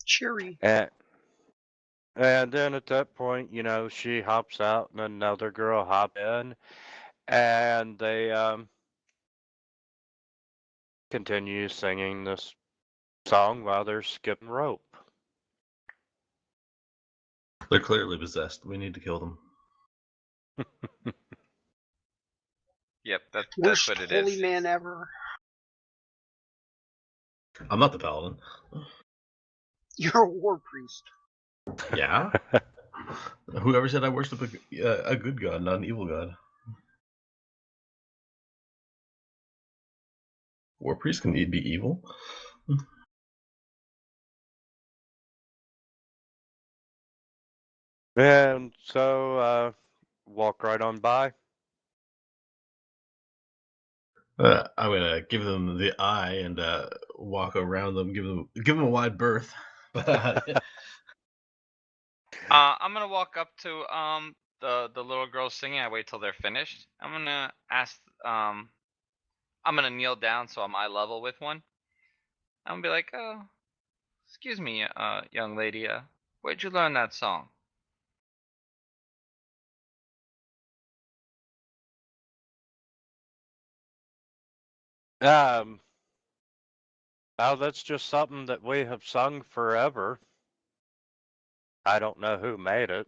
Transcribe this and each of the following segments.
Cheery. And then at that point, she hops out and another girl hop in and they continue singing this song while they're skipping rope. They're clearly possessed. We need to kill them. Yep, that's Worst what it holy is. man ever. I'm not the paladin. You're a war priest. Yeah? Whoever said I worship a good god, not an evil god? War priest can be evil? And so, walk right on by. I'm gonna give them the eye and walk around them, give them a wide berth. I'm gonna walk up to the little girls singing. I wait till they're finished. I'm gonna ask I'm gonna kneel down so I'm eye level with one. I'm gonna be like, excuse me, young lady, where'd you learn that song? Now that's just something that we have sung forever. I don't know who made it.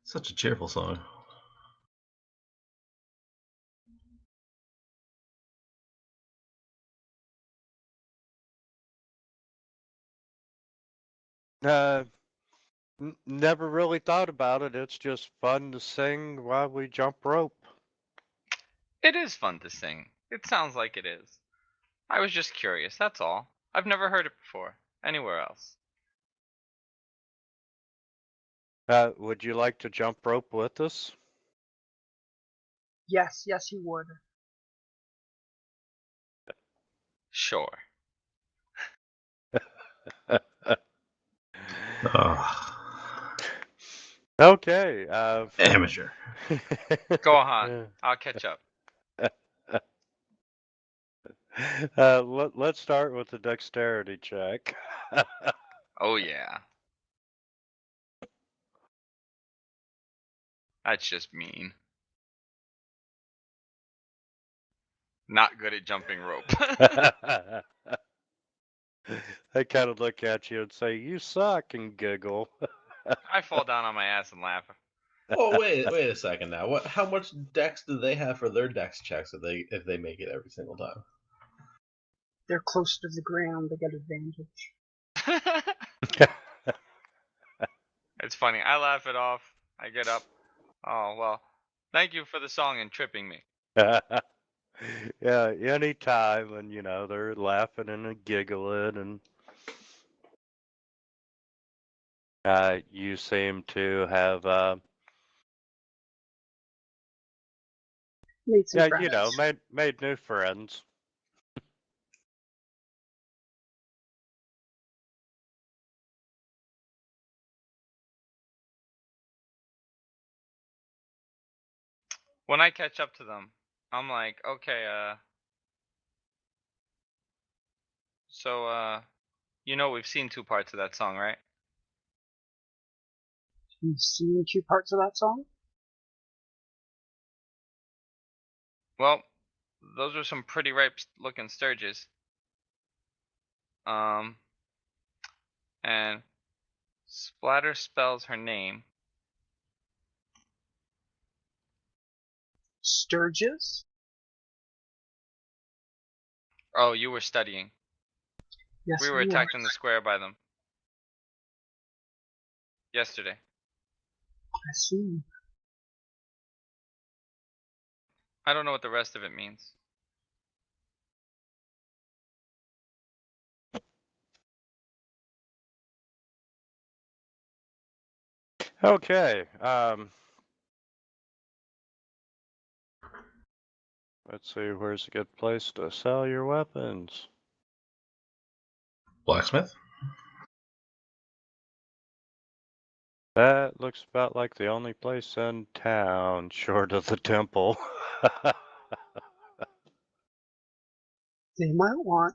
Such a cheerful song. Never really thought about it. It's just fun to sing while we jump rope. It is fun to sing. It sounds like it is. I was just curious, that's all. I've never heard it before, anywhere else. Would you like to jump rope with us? Yes, he would. Sure. Okay. Amateur. Go on. I'll catch up. Let's start with the dexterity check. Oh yeah. That's just mean. Not good at jumping rope. I kind of look at you and say, "You suck," and giggle. I fall down on my ass and laugh. Oh wait a second now. What? How much dex do they have for their dex checks if they make it every single time? They're close to the ground. They get advantage. It's funny. I laugh it off. I get up. Oh well. Thank you for the song and tripping me. Yeah, anytime, and they're laughing and giggling, and you seem to have Made some friends. made new friends. When I catch up to them, I'm like, okay, so we've seen two parts of that song, right? You've seen two parts of that song? Well, those are some pretty ripe looking sturges. And Splatter spells her name. Sturgis? Oh, you were studying. Yes, We were attacked in the square by them. Yesterday. I see. I don't know what the rest of it means. Okay. Let's see. Where's a good place to sell your weapons? Blacksmith? That looks about like the only place in town, short of the temple. They might want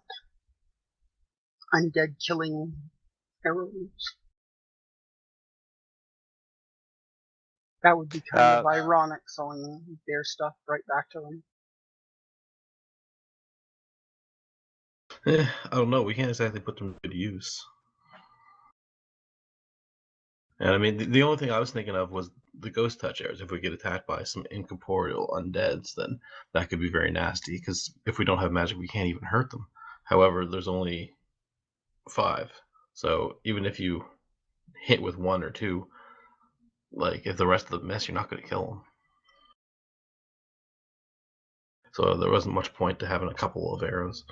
undead killing arrows. That would be kind of ironic, selling their stuff right back to them. I don't know. We can't exactly put them to good use. And I mean, the only thing I was thinking of was the ghost touch arrows. If we get attacked by some incorporeal undeads, then that could be very nasty. Because if we don't have magic, we can't even hurt them. However, there's only 5, so even if you hit with 1 or 2, like if the rest of them miss, you're not going to kill them. So there wasn't much point to having a couple of arrows.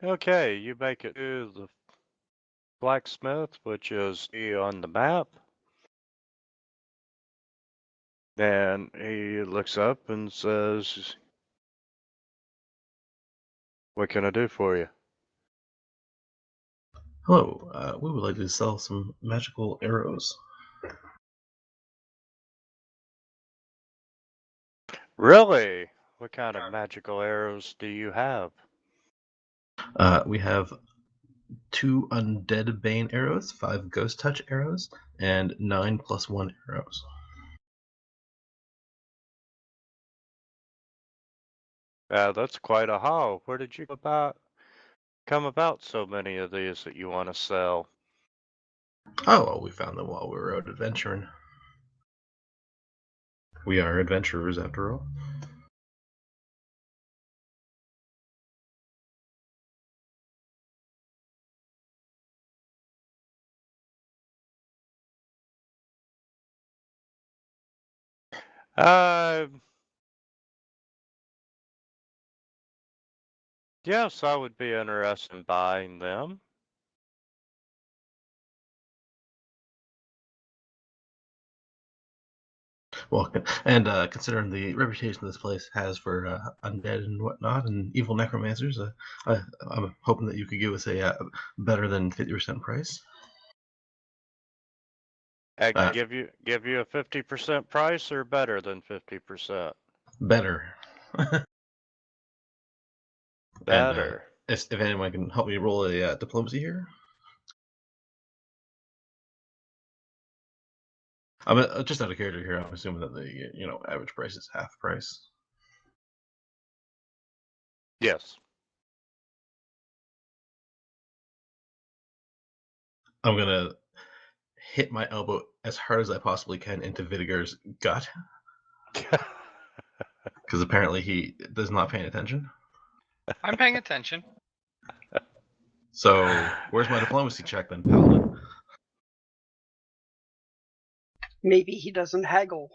Okay, you make it to the blacksmith, which is on the map. And he looks up and says, "What can I do for you?" Hello, we would like to sell some magical arrows. Really? What kind of magical arrows do you have? We have 2 undead bane arrows, 5 ghost touch arrows, and 9 + 1 arrows. That's quite a haul. Where did you come about so many of these that you want to sell? Oh, well, we found them while we were out adventuring. We are adventurers after all. Yes, I would be interested in buying them. Well, and considering the reputation this place has for undead and whatnot and evil necromancers, I'm hoping that you could give us a better than 50% price. I can give you a 50% price or better than 50%? Better. Better. And if anyone can help me roll a diplomacy here. I'm just out of character here. I'm assuming that the average price is half price. Yes. I'm gonna hit my elbow as hard as I possibly can into Vidiger's gut, because apparently he does not pay attention. I'm paying attention. So where's my diplomacy check then, Paladin? Maybe he doesn't haggle.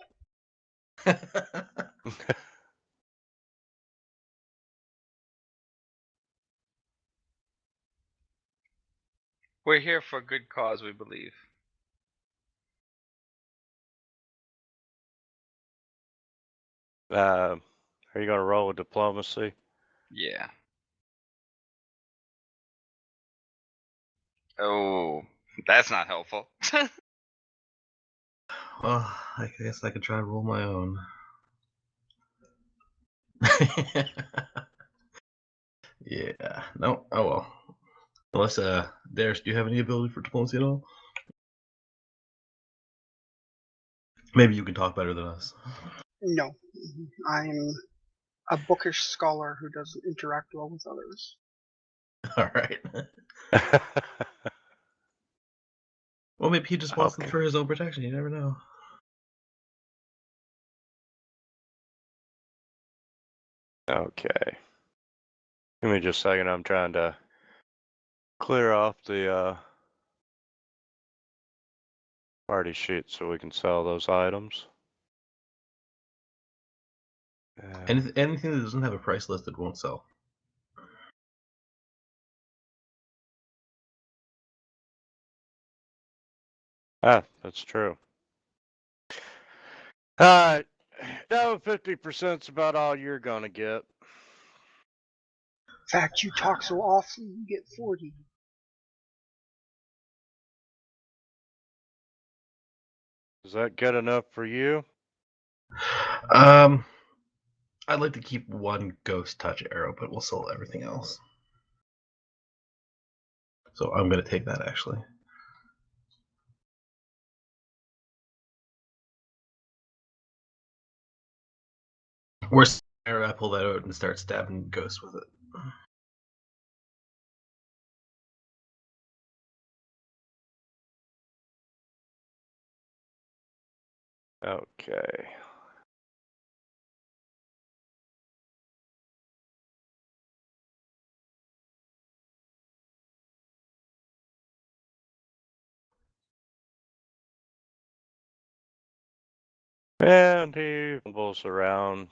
We're here for a good cause, we believe. Are you gonna roll with diplomacy? Yeah. Oh, that's not helpful. Well, I guess I could try to roll my own. Yeah. No. Oh well. Unless Darius, do you have any ability for diplomacy at all? Maybe you can talk better than us. No, I'm a bookish scholar who doesn't interact well with others. All right. Well, maybe he just wants them for his own protection. You never know. Okay. Give me just a second. I'm trying to clear off the party sheet so we can sell those items. Anything that doesn't have a price listed won't sell. That's true. Alright. No, 50%'s about all you're gonna get. In fact, you talk so often, you get 40. Is that good enough for you? I'd like to keep one ghost touch arrow, but we'll sell everything else. So I'm going to take that actually. Where's the arrow? I pull that out and start stabbing ghosts with it. Okay. And he fumbles around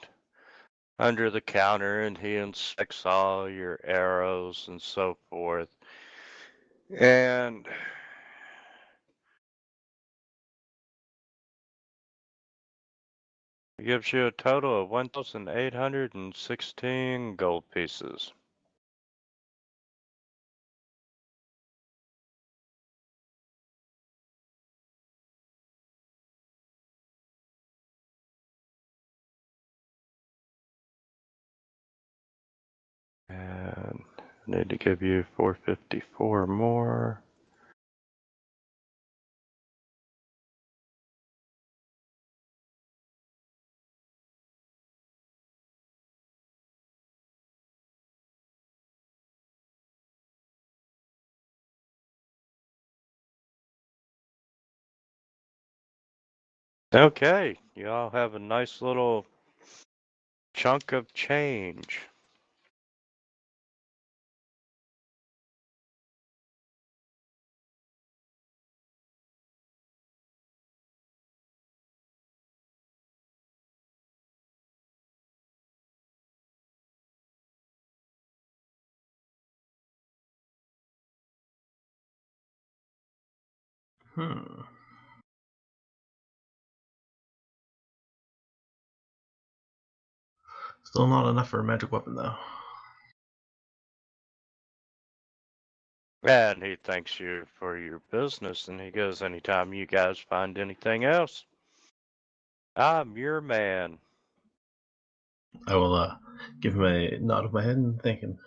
under the counter and he inspects all your arrows and so forth. And he gives you a total of 1,816 gold pieces. And I need to give you 454 more. Okay, you all have a nice little chunk of change. Still not enough for a magic weapon though. And he thanks you for your business and he goes, anytime you guys find anything else, I'm your man. I will give him a nod of my head and thank him.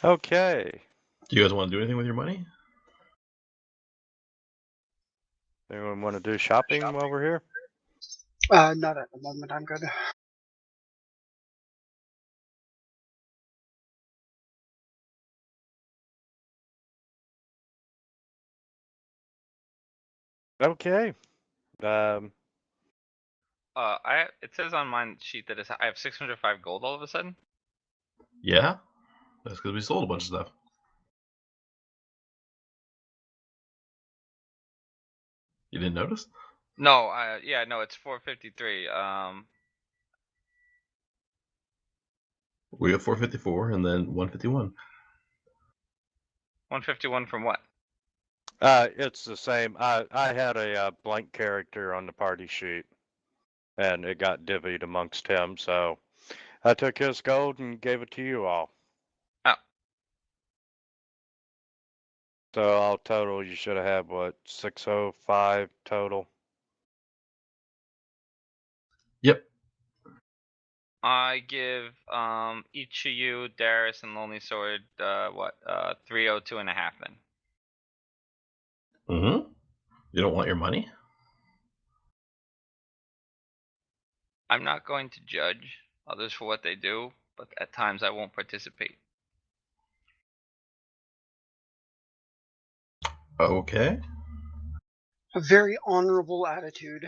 Okay. Do you guys want to do anything with your money? Anyone want to do shopping while we're here? Not at the moment. I'm good. Okay. It says on my sheet that I have 605 gold all of a sudden. Yeah, that's because we sold a bunch of stuff. You didn't notice? No, yeah, no, it's 453. We got 454 and then 151. 151 from what? It's the same. I had a blank character on the party sheet, and it got divvied amongst him. So I took his gold and gave it to you all. Oh. So all total, you should have had what, 605 total. Yep. I give each of you, Darius and Lonely Sword, 302 and a half then. Mm-hmm. You don't want your money? I'm not going to judge others for what they do, but at times I won't participate. Okay. A very honorable attitude.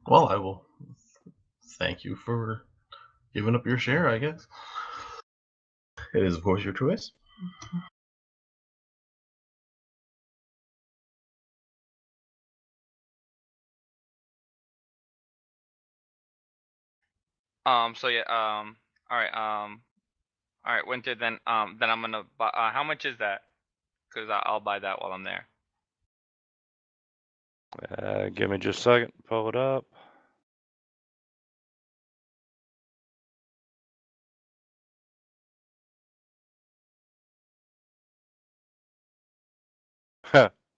Well, I will thank you for giving up your share, I guess. It is, of course, your choice. So yeah, all right, Winter. Then I'm gonna buy. How much is that? Cause I'll buy that while I'm there. Give me just a second. Pull it up.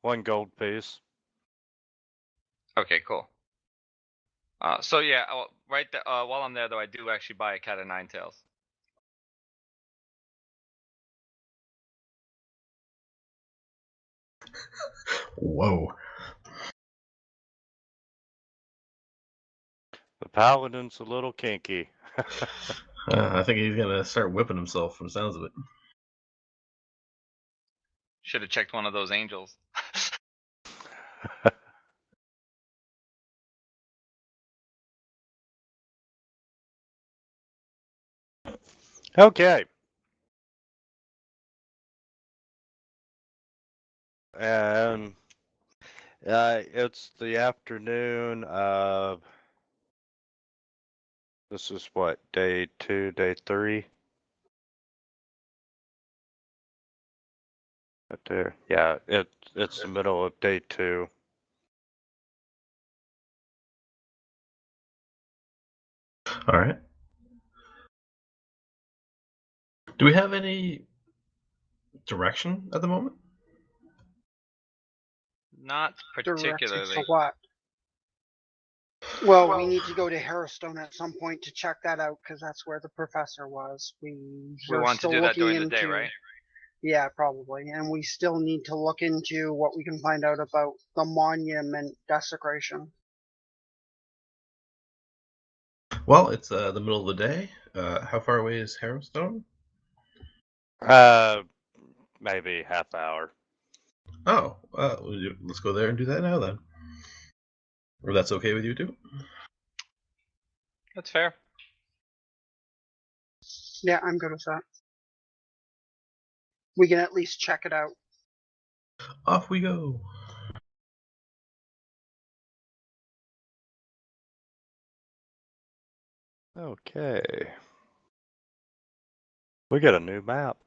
One gold piece. Okay, cool. So yeah, right there, while I'm there though, I do actually buy a cat of nine tails. Whoa. The paladin's a little kinky. I think he's gonna start whipping himself from the sounds of it. Should have checked one of those angels. Okay. And it's the afternoon of, this is what, day 2, day 3? Right there. Yeah, it's the middle of day 2. All right. Do we have any direction at the moment? Not Directed particularly. to what? Well, we need to go to Harrowstone at some point to check that out because that's where the professor was. We were want to still do that looking during the day, into- right? Yeah, probably. And we still need to look into what we can find out about the monument desecration. Well, it's the middle of the day. How far away is Harrowstone? Maybe half hour. Oh, let's go there and do that now then. Or that's okay with you too? That's fair. Yeah, I'm good with that. We can at least check it out. Off we go. Okay. We got a new map.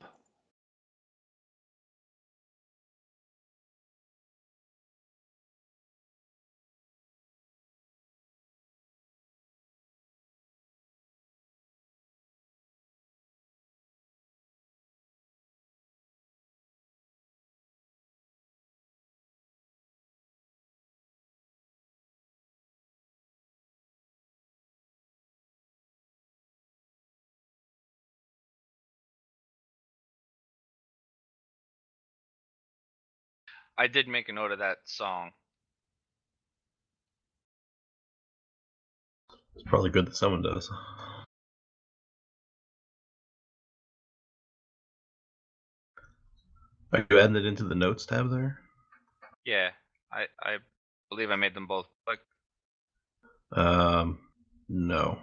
I did make a note of that song. It's probably good that someone does. Are you adding it into the notes tab there? Yeah, I believe I made them both. Like, No.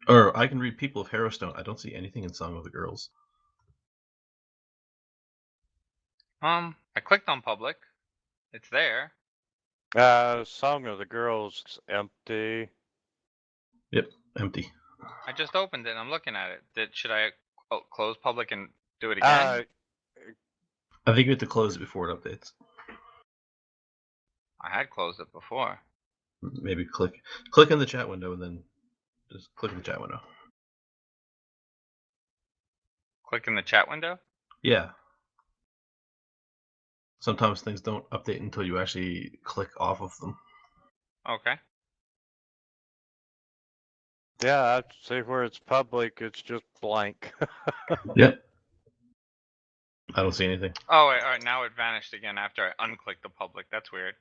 Or I can read People of Harrowstone. I don't see anything in Song of the Girls. I clicked on public. It's there. Song of the Girls empty. Yep, empty. I just opened it and I'm looking at it. Should I close public and do it again? I think you have to close it before it updates. I had closed it before. Maybe click in the chat window and then just click in the chat window. Click in the chat window? Yeah. Sometimes things don't update until you actually click off of them. Okay. Yeah, I see where it's public, it's just blank. Yep. I don't see anything. Oh, wait, alright, now it vanished again after I unclicked the public. That's weird.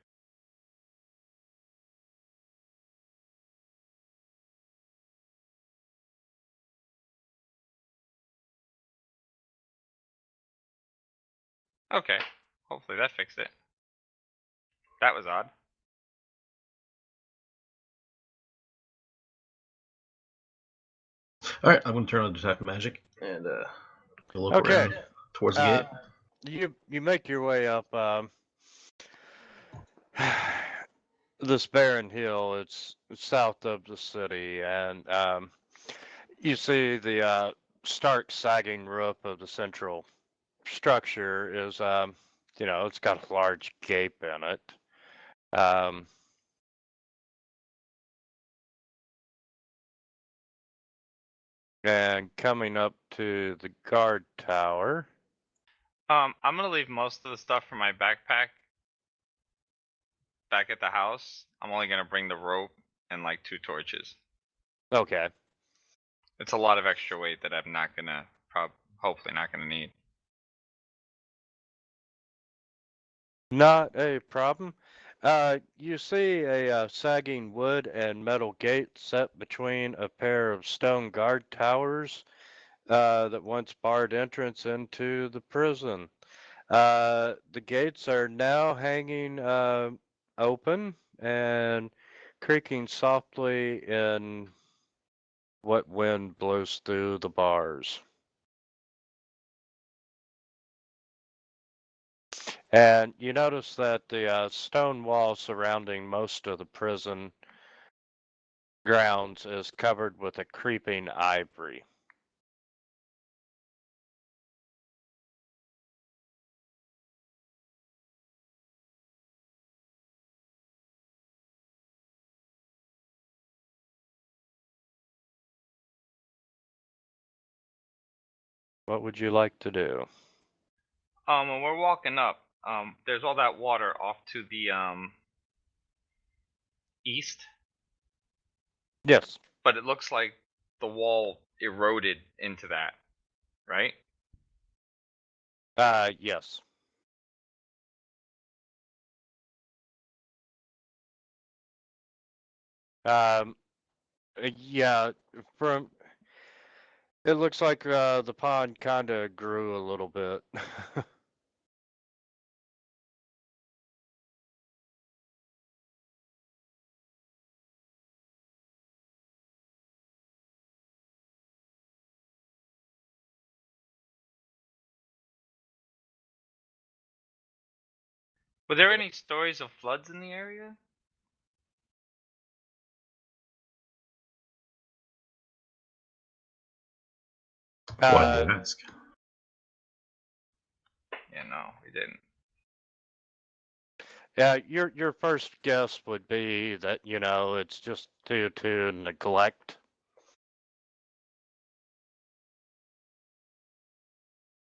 Okay, hopefully that fixed it. That was odd. Alright, I'm going to turn on Detect Magic and look Okay. around towards the gate. You make your way up this barren hill. It's south of the city, and you see the stark sagging roof of the central structure is it's got a large gape in it. And coming up to the guard tower. I'm gonna leave most of the stuff from my backpack back at the house. I'm only gonna bring the rope and like 2 torches. Okay. It's a lot of extra weight that I'm not gonna hopefully not gonna need. Not a problem. You see a sagging wood and metal gate set between a pair of stone guard towers that once barred entrance into the prison. The gates are now hanging open and creaking softly in what wind blows through the bars. And you notice that the stone wall surrounding most of the prison grounds is covered with a creeping ivy. What would you like to do? When we're walking up, there's all that water off to the east, Yes. but it looks like the wall eroded into that, right? Yes. Um, yeah, from it looks like the pond kind of grew a little bit. Were there any stories of floods in the area? Why do you Uh, ask? Yeah, no, we didn't. yeah, your first guess would be that, it's just due to neglect.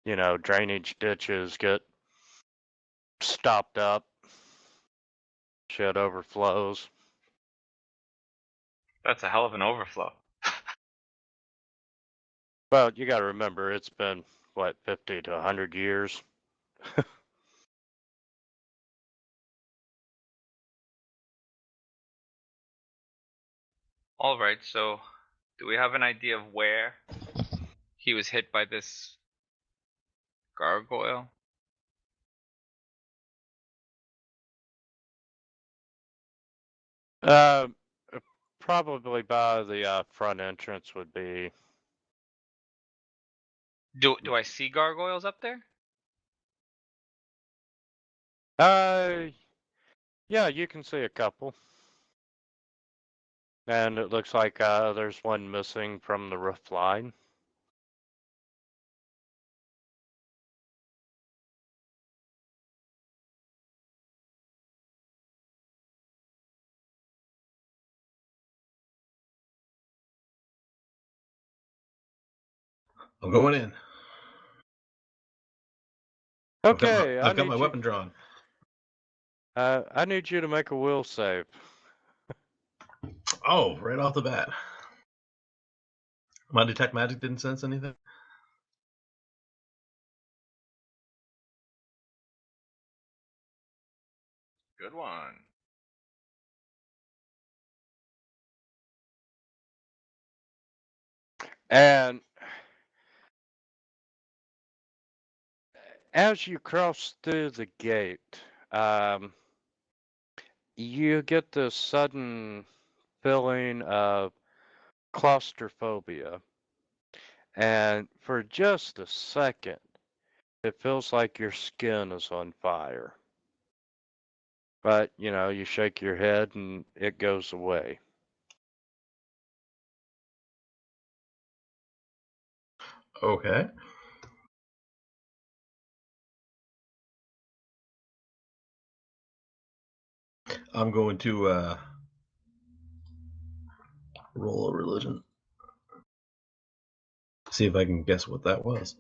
Drainage ditches get stopped up, shit overflows. That's a hell of an overflow. Well, you got to remember, it's been, what, 50 to 100 years? Alright, so do we have an idea of where he was hit by this gargoyle? Uh, Probably by the front entrance would be. Do I see gargoyles up there? Yeah, you can see a couple. And it looks like there's one missing from the roof line. I'm going in. Okay, I've got my weapon drawn. I need you to make a will save. Oh, right off the bat. My detect magic didn't sense anything? Good one. And as you cross through the gate, you get this sudden feeling of claustrophobia. And for just a second, it feels like your skin is on fire. But, you shake your head and it goes away. Okay. I'm going to roll a religion. See if I can guess what that was.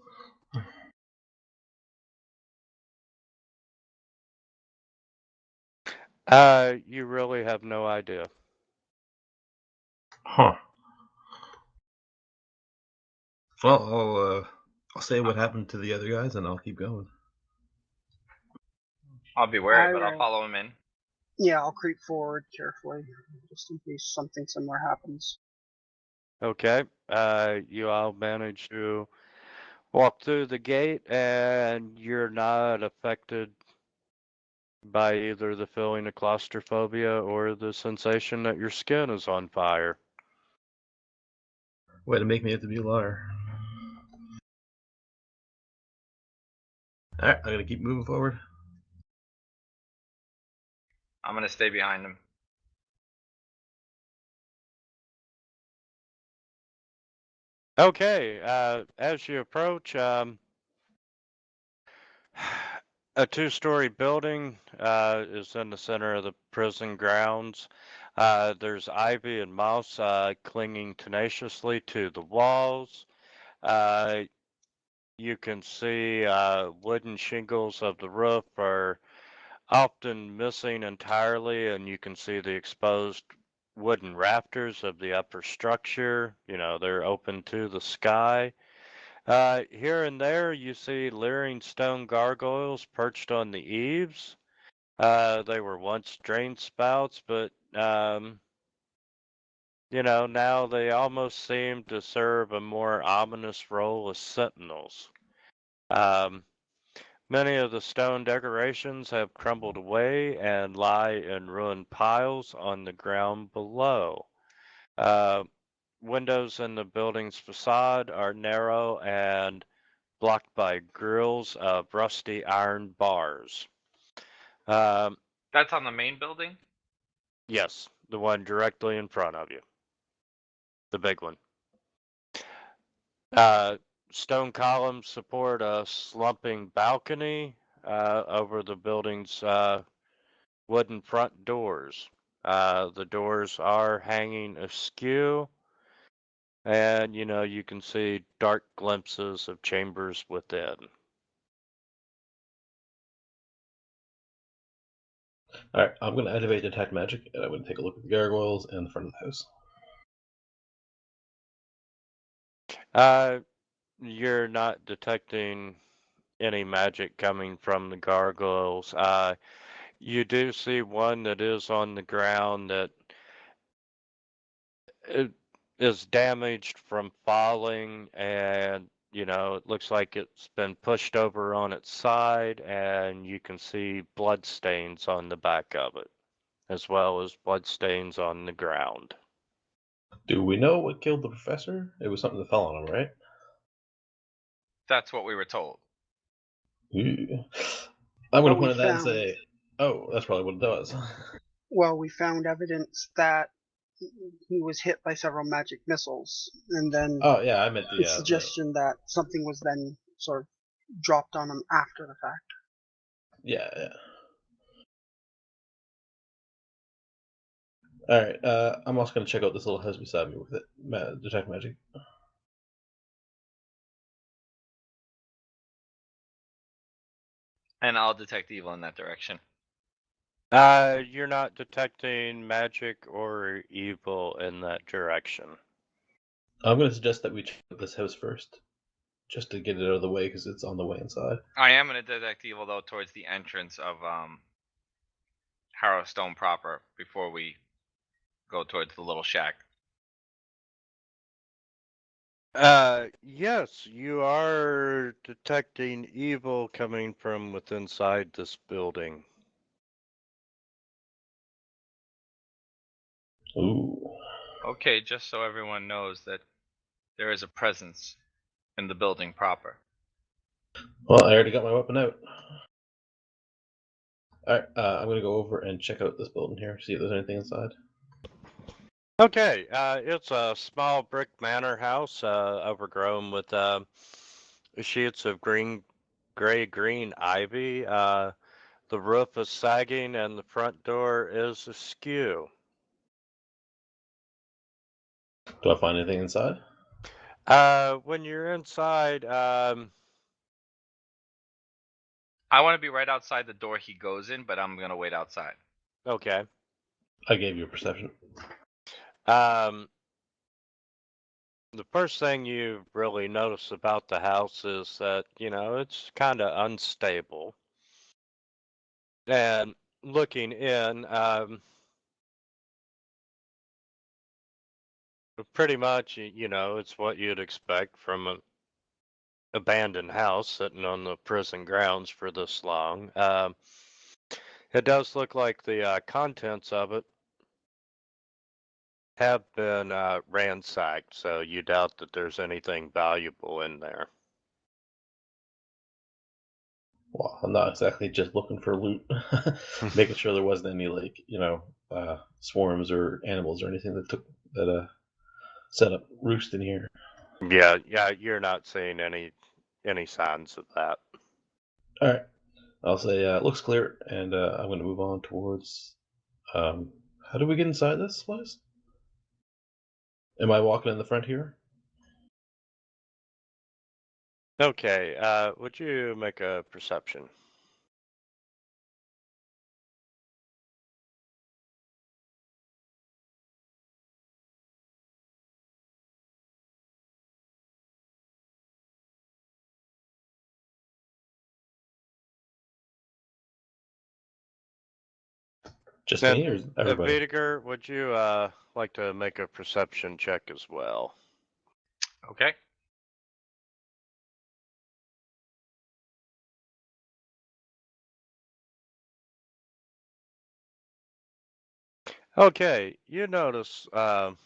You really have no idea. Huh. Well, I'll say what happened to the other guys, and I'll keep going. I'll be wary, I but I'll will- follow him in. Yeah, I'll creep forward carefully, just in case something similar happens. Okay. You all manage to walk through the gate, and you're not affected by either the feeling of claustrophobia or the sensation that your skin is on fire. Way to make me have to be a liar. Alright, I'm gonna keep moving forward. I'm gonna stay behind him. Okay. As you approach, a two-story building is in the center of the prison grounds. There's ivy and moss clinging tenaciously to the walls. You can see wooden shingles of the roof are often missing entirely, and you can see the exposed wooden rafters of the upper structure. You know, they're open to the sky. Here and there, you see leering stone gargoyles perched on the eaves. They were once drain spouts, but you know, now they almost seem to serve a more ominous role as sentinels. Um, Many of the stone decorations have crumbled away and lie in ruined piles on the ground below. Uh, Windows in the building's facade are narrow and blocked by grills of rusty iron bars. That's on the main building? Yes, the one directly in front of you. The big one. Stone columns support a slumping balcony over the building's wooden front doors. The doors are hanging askew, and you know, you can see dark glimpses of chambers within. Alright, I'm gonna activate detect magic, and I'm gonna take a look at the gargoyles and the front of the house. You're not detecting any magic coming from the gargoyles. You do see one that is on the ground that it is damaged from falling, and you know, it looks like it's been pushed over on its side, and you can see blood stains on the back of it, as well as blood stains on the ground. Do we know what killed the professor? It was something that fell on him, right? That's what we were told. Ooh. I'm gonna But we point at that and found- say, oh, that's probably what it does. Well, we found evidence that he was hit by several magic missiles, and then Oh yeah, I meant the suggestion that something was then sort of dropped on him after the fact. yeah. Alright, I'm also gonna check out this little house beside me with it. Detect magic. And I'll detect evil in that direction. You're not detecting magic or evil in that direction. I'm gonna suggest that we check out this house first, just to get it out of the way because it's on the way inside. I am gonna detect evil though towards the entrance of Harrowstone proper before we go towards the little shack. Yes, you are detecting evil coming from within inside this building. Ooh. Okay, just so everyone knows that there is a presence in the building proper. Well, I already got my weapon out. Alright, I'm gonna go over and check out this building here, see if there's anything inside. Okay, it's a small brick manor house, overgrown with sheets of gray-green ivy. The roof is sagging and the front door is askew. Do I find anything inside? When you're inside, I want to be right outside the door he goes in, but I'm gonna wait outside. okay. I gave you a perception. The first thing you really notice about the house is that, it's kind of unstable. And looking in, pretty much, it's what you'd expect from an abandoned house sitting on the prison grounds for this long. It does look like the contents of it have been ransacked, so you doubt that there's anything valuable in there. Well, I'm not exactly just looking for loot. Making sure there wasn't any swarms or animals or anything that set up roost in here. Yeah, you're not seeing any signs of that. All right, I'll say it looks clear, and I'm going to move on towards. How do we get inside this place? Am I walking in the front here? Okay, would you make a perception? Just And me or everybody? Vidiger, would you like to make a perception check as well? Okay. Okay, you notice on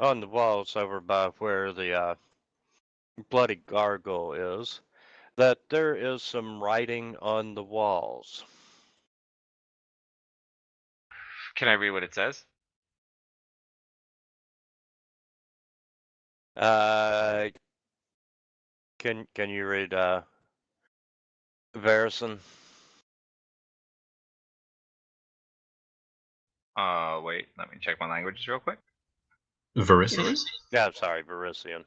the walls over by where the bloody gargoyle is that there is some writing on the walls. Can I read what it says? Can you read Varison? Wait, let me check my languages real quick. Vericity? Yeah, sorry, Varisian.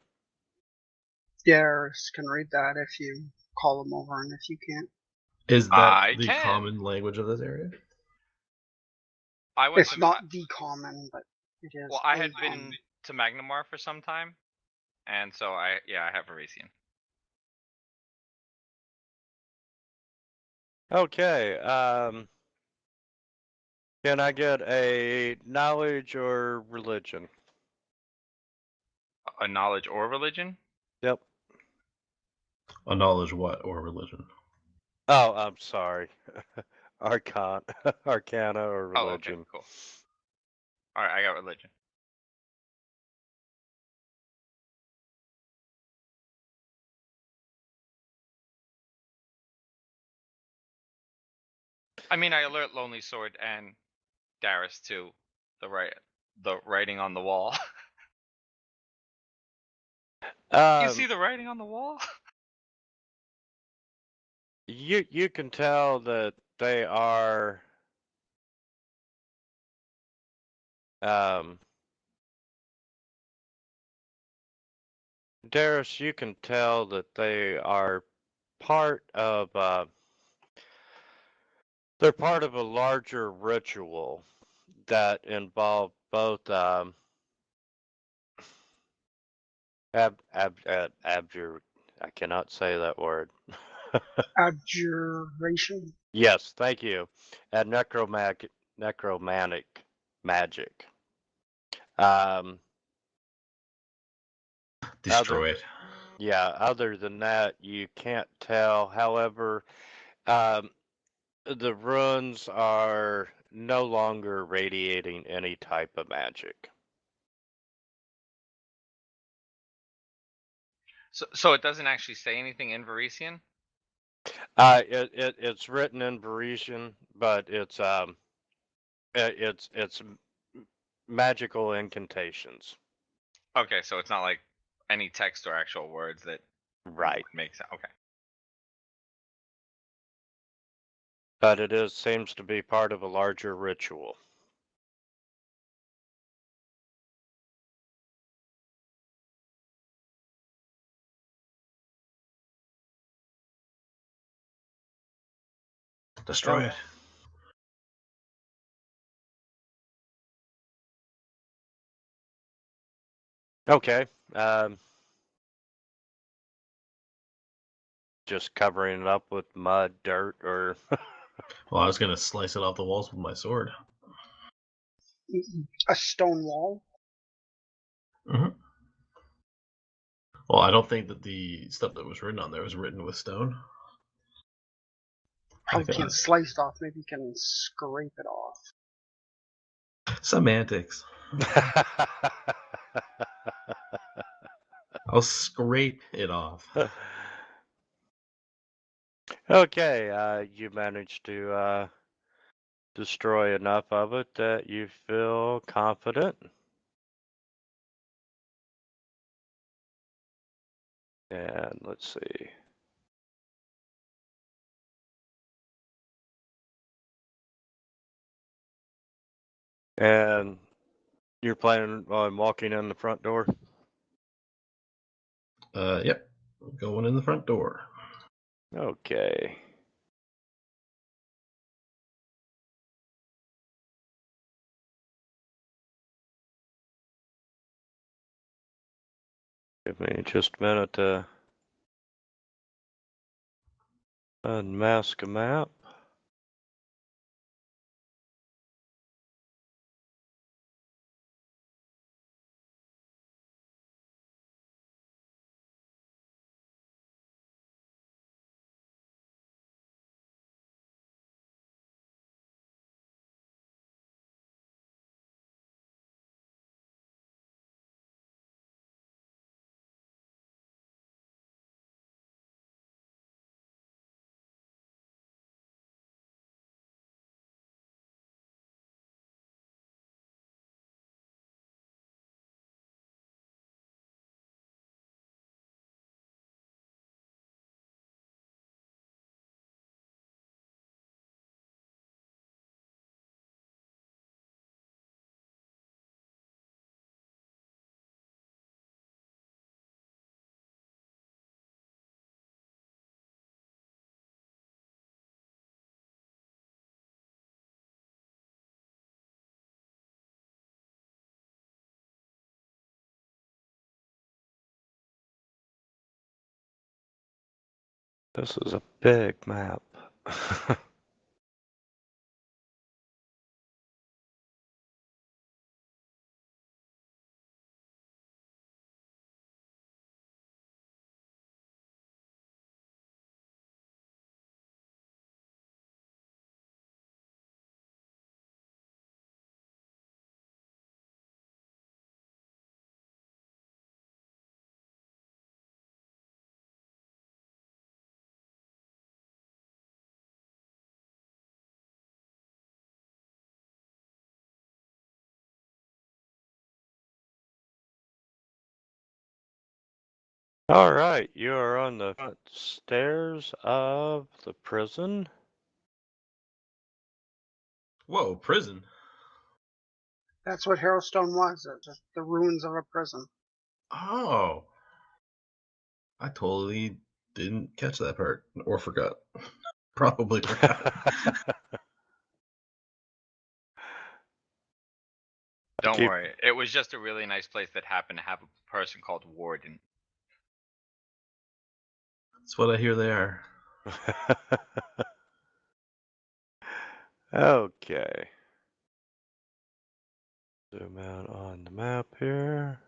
Darius can read that if you call him over, and if you can't. Is that I the can. common language of this area? I went It's to not the common, but it is. well, I a had been common. to Magnamar for some time, and so I have Parisian. Okay, can I get a knowledge or religion? A knowledge or religion? Yep. A knowledge what or religion? Oh, I'm sorry. Arcana or Oh, okay, religion. cool. All right, I got religion. I mean, I alert Lonely Sword and Darius to the writing on the wall. You see the writing on the wall? You can tell that they are Darius, you can tell that they are part of they're part of a larger ritual that involved both abjure, I cannot say that word. Abjuration. Yes, thank you. And necromantic magic. Destroy it. Yeah, other than that, you can't tell. However, the runes are no longer radiating any type of magic. So it doesn't actually say anything in Varisian? It's written in Parisian, but it's magical incantations. Okay, so it's not like any text or actual words that Right. makes sense. Okay. But it seems to be part of a larger ritual. Destroy Yeah. it. Okay. Just covering it up with mud, dirt, or Well, I was gonna slice it off the walls with my sword. A stone wall. Hmm. Well, I don't think that the stuff that was written on there was written with stone. Probably Like can't slice it off. Maybe you can scrape it off. semantics. I'll scrape it off. Okay, you managed to destroy enough of it that you feel confident. And let's see. And you're planning on walking in the front door? Yep. Going in the front door. Okay. Give me just a minute to unmask a map. This is a big map. All right, you are on the front stairs of the prison. Whoa, prison. That's what Harrowstone was. It's just the ruins of a prison. Oh. I totally didn't catch that part or forgot. Probably forgot. Don't Keep- worry. It was just a really nice place that happened to have a person called Warden. That's what I hear they are. Okay. Zoom out on the map here.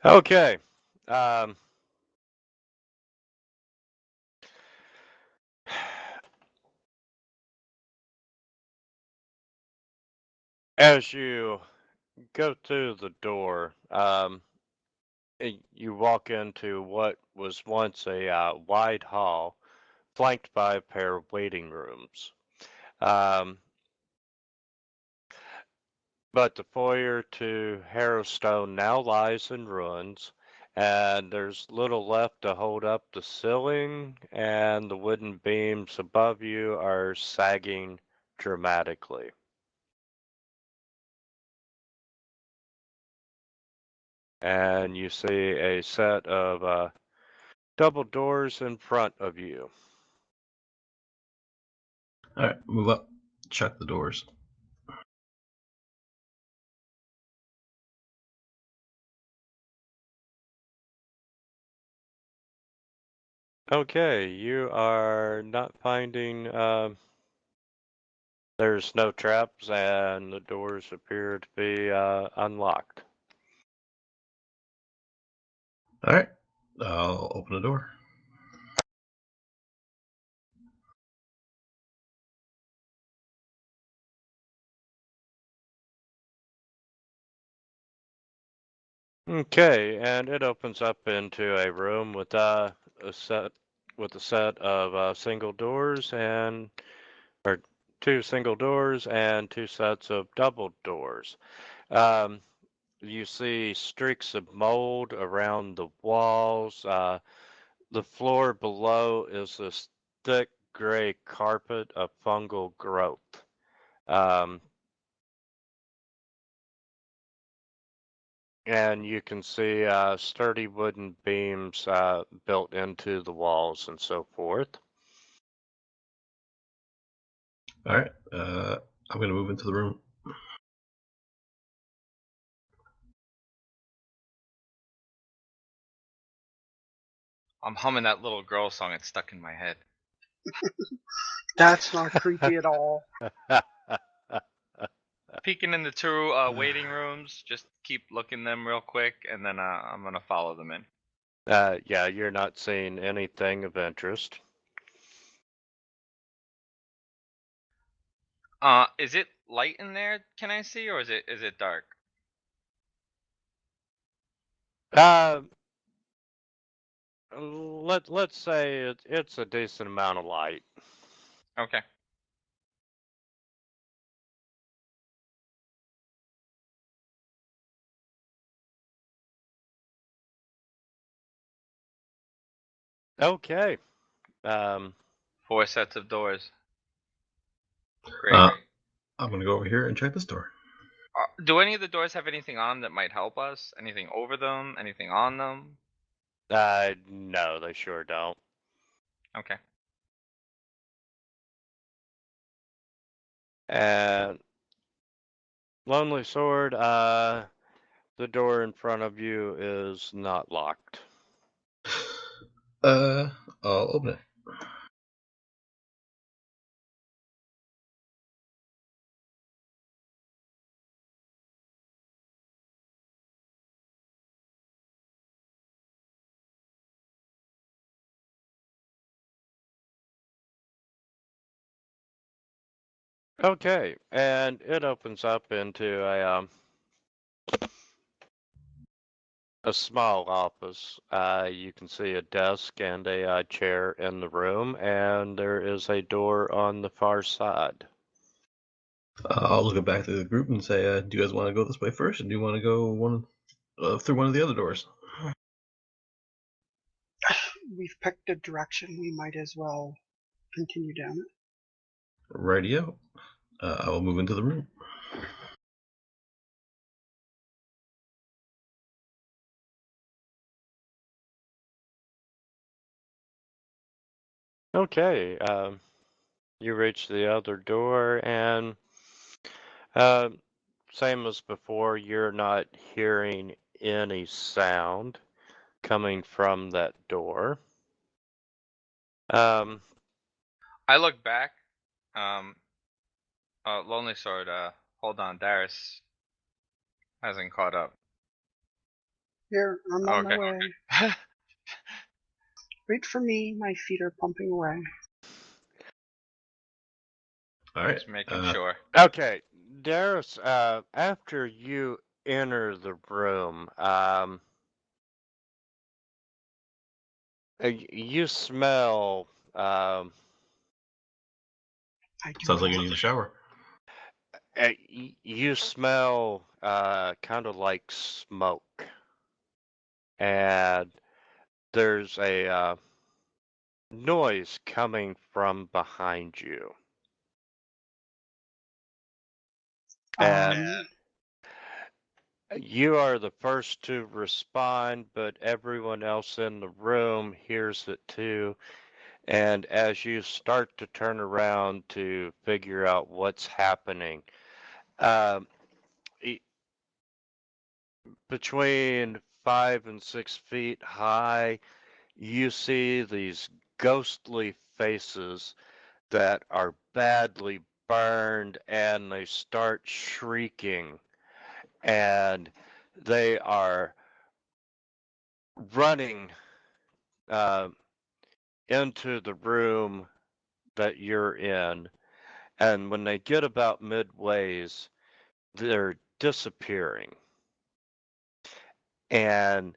Okay. As you go through the door, you walk into what was once a wide hall flanked by a pair of waiting rooms. But the foyer to Harrowstone now lies in ruins, and there's little left to hold up the ceiling, and the wooden beams above you are sagging dramatically. And you see a set of double doors in front of you. All right, move up. Check the doors. Okay, you are not finding. There's no traps, and the doors appear to be unlocked. All right, I'll open the door. Okay, and it opens up into a room with a set of single doors or two single doors and two sets of double doors. Um, you see streaks of mold around the walls. The floor below is this thick gray carpet of fungal growth. And you can see sturdy wooden beams built into the walls and so forth. All right, I'm gonna move into the room. I'm humming that little girl song. It's stuck in my head. That's not creepy at all. Peeking in the two waiting rooms. Just keep looking them real quick, and then I'm gonna follow them in. Yeah, you're not seeing anything of interest. Is it light in there? Can I see, or is it dark? Let's say it's a decent amount of light. Okay. Okay. 4 sets of doors. Great. I'm gonna go over here and check this door. Do any of the doors have anything on that might help us? Anything over them? Anything on them? No, they sure don't. Okay. And Lonely Sword, the door in front of you is not locked. I'll open it. Okay, and it opens up into a small office. You can see a desk and a chair in the room, and there is a door on the far side. I'll look it back to the group and say, "Do you guys want to go this way first, or do you want to go through one of the other doors?" We've picked a direction. We might as well continue down it. Rightio. I will move into the room. Okay, you reach the other door, and same as before, you're not hearing any sound coming from that door. I look back. Lonely Sword. Hold on. Darius hasn't caught up. Here, I'm on my Okay. way. Wait for me. My feet are pumping away. All right. Just making sure. Okay, Darius, after you enter the room, You smell. I do Sounds like you not. need a shower. You smell kind of like smoke, and there's a noise coming from behind you. And you are the first to respond, but everyone else in the room hears it too. And as you start to turn around to figure out what's happening, um, e- between 5 and 6 feet high, you see these ghostly faces that are badly burned, and they start shrieking, and they are running uh, into the room that you're in. And when they get about midways, they're disappearing. And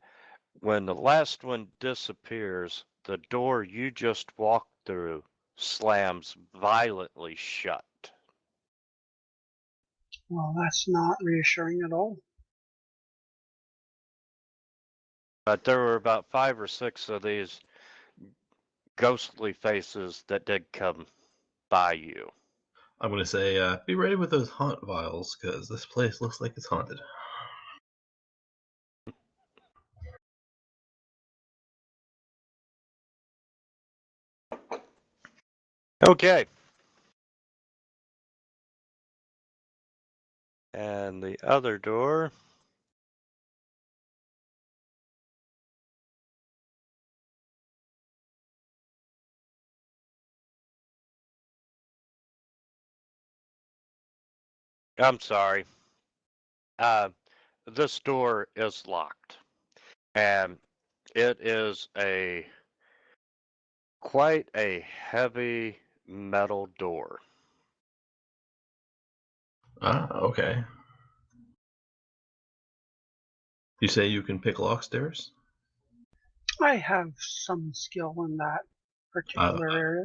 when the last one disappears, the door you just walked through slams violently shut. Well, that's not reassuring at all. But there were about 5 or 6 of these ghostly faces that did come by you. I'm gonna say, be ready with those haunt vials, because this place looks like it's haunted. Okay. And the other door. I'm sorry. This door is locked. And it is quite a heavy metal door. Ah, okay. You say you can pick lock stairs? I have some skill in that particular area.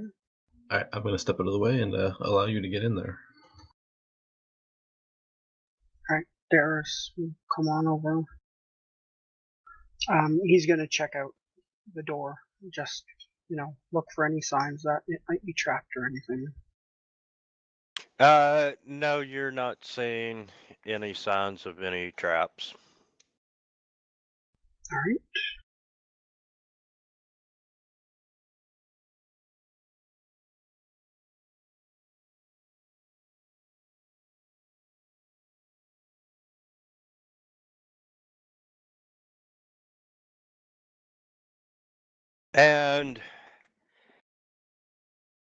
I'm gonna step out of the way and allow you to get in there. Alright, Darius, come on over. He's gonna check out the door. Just, look for any signs that it might be trapped or anything. No, you're not seeing any signs of any traps. Alright. And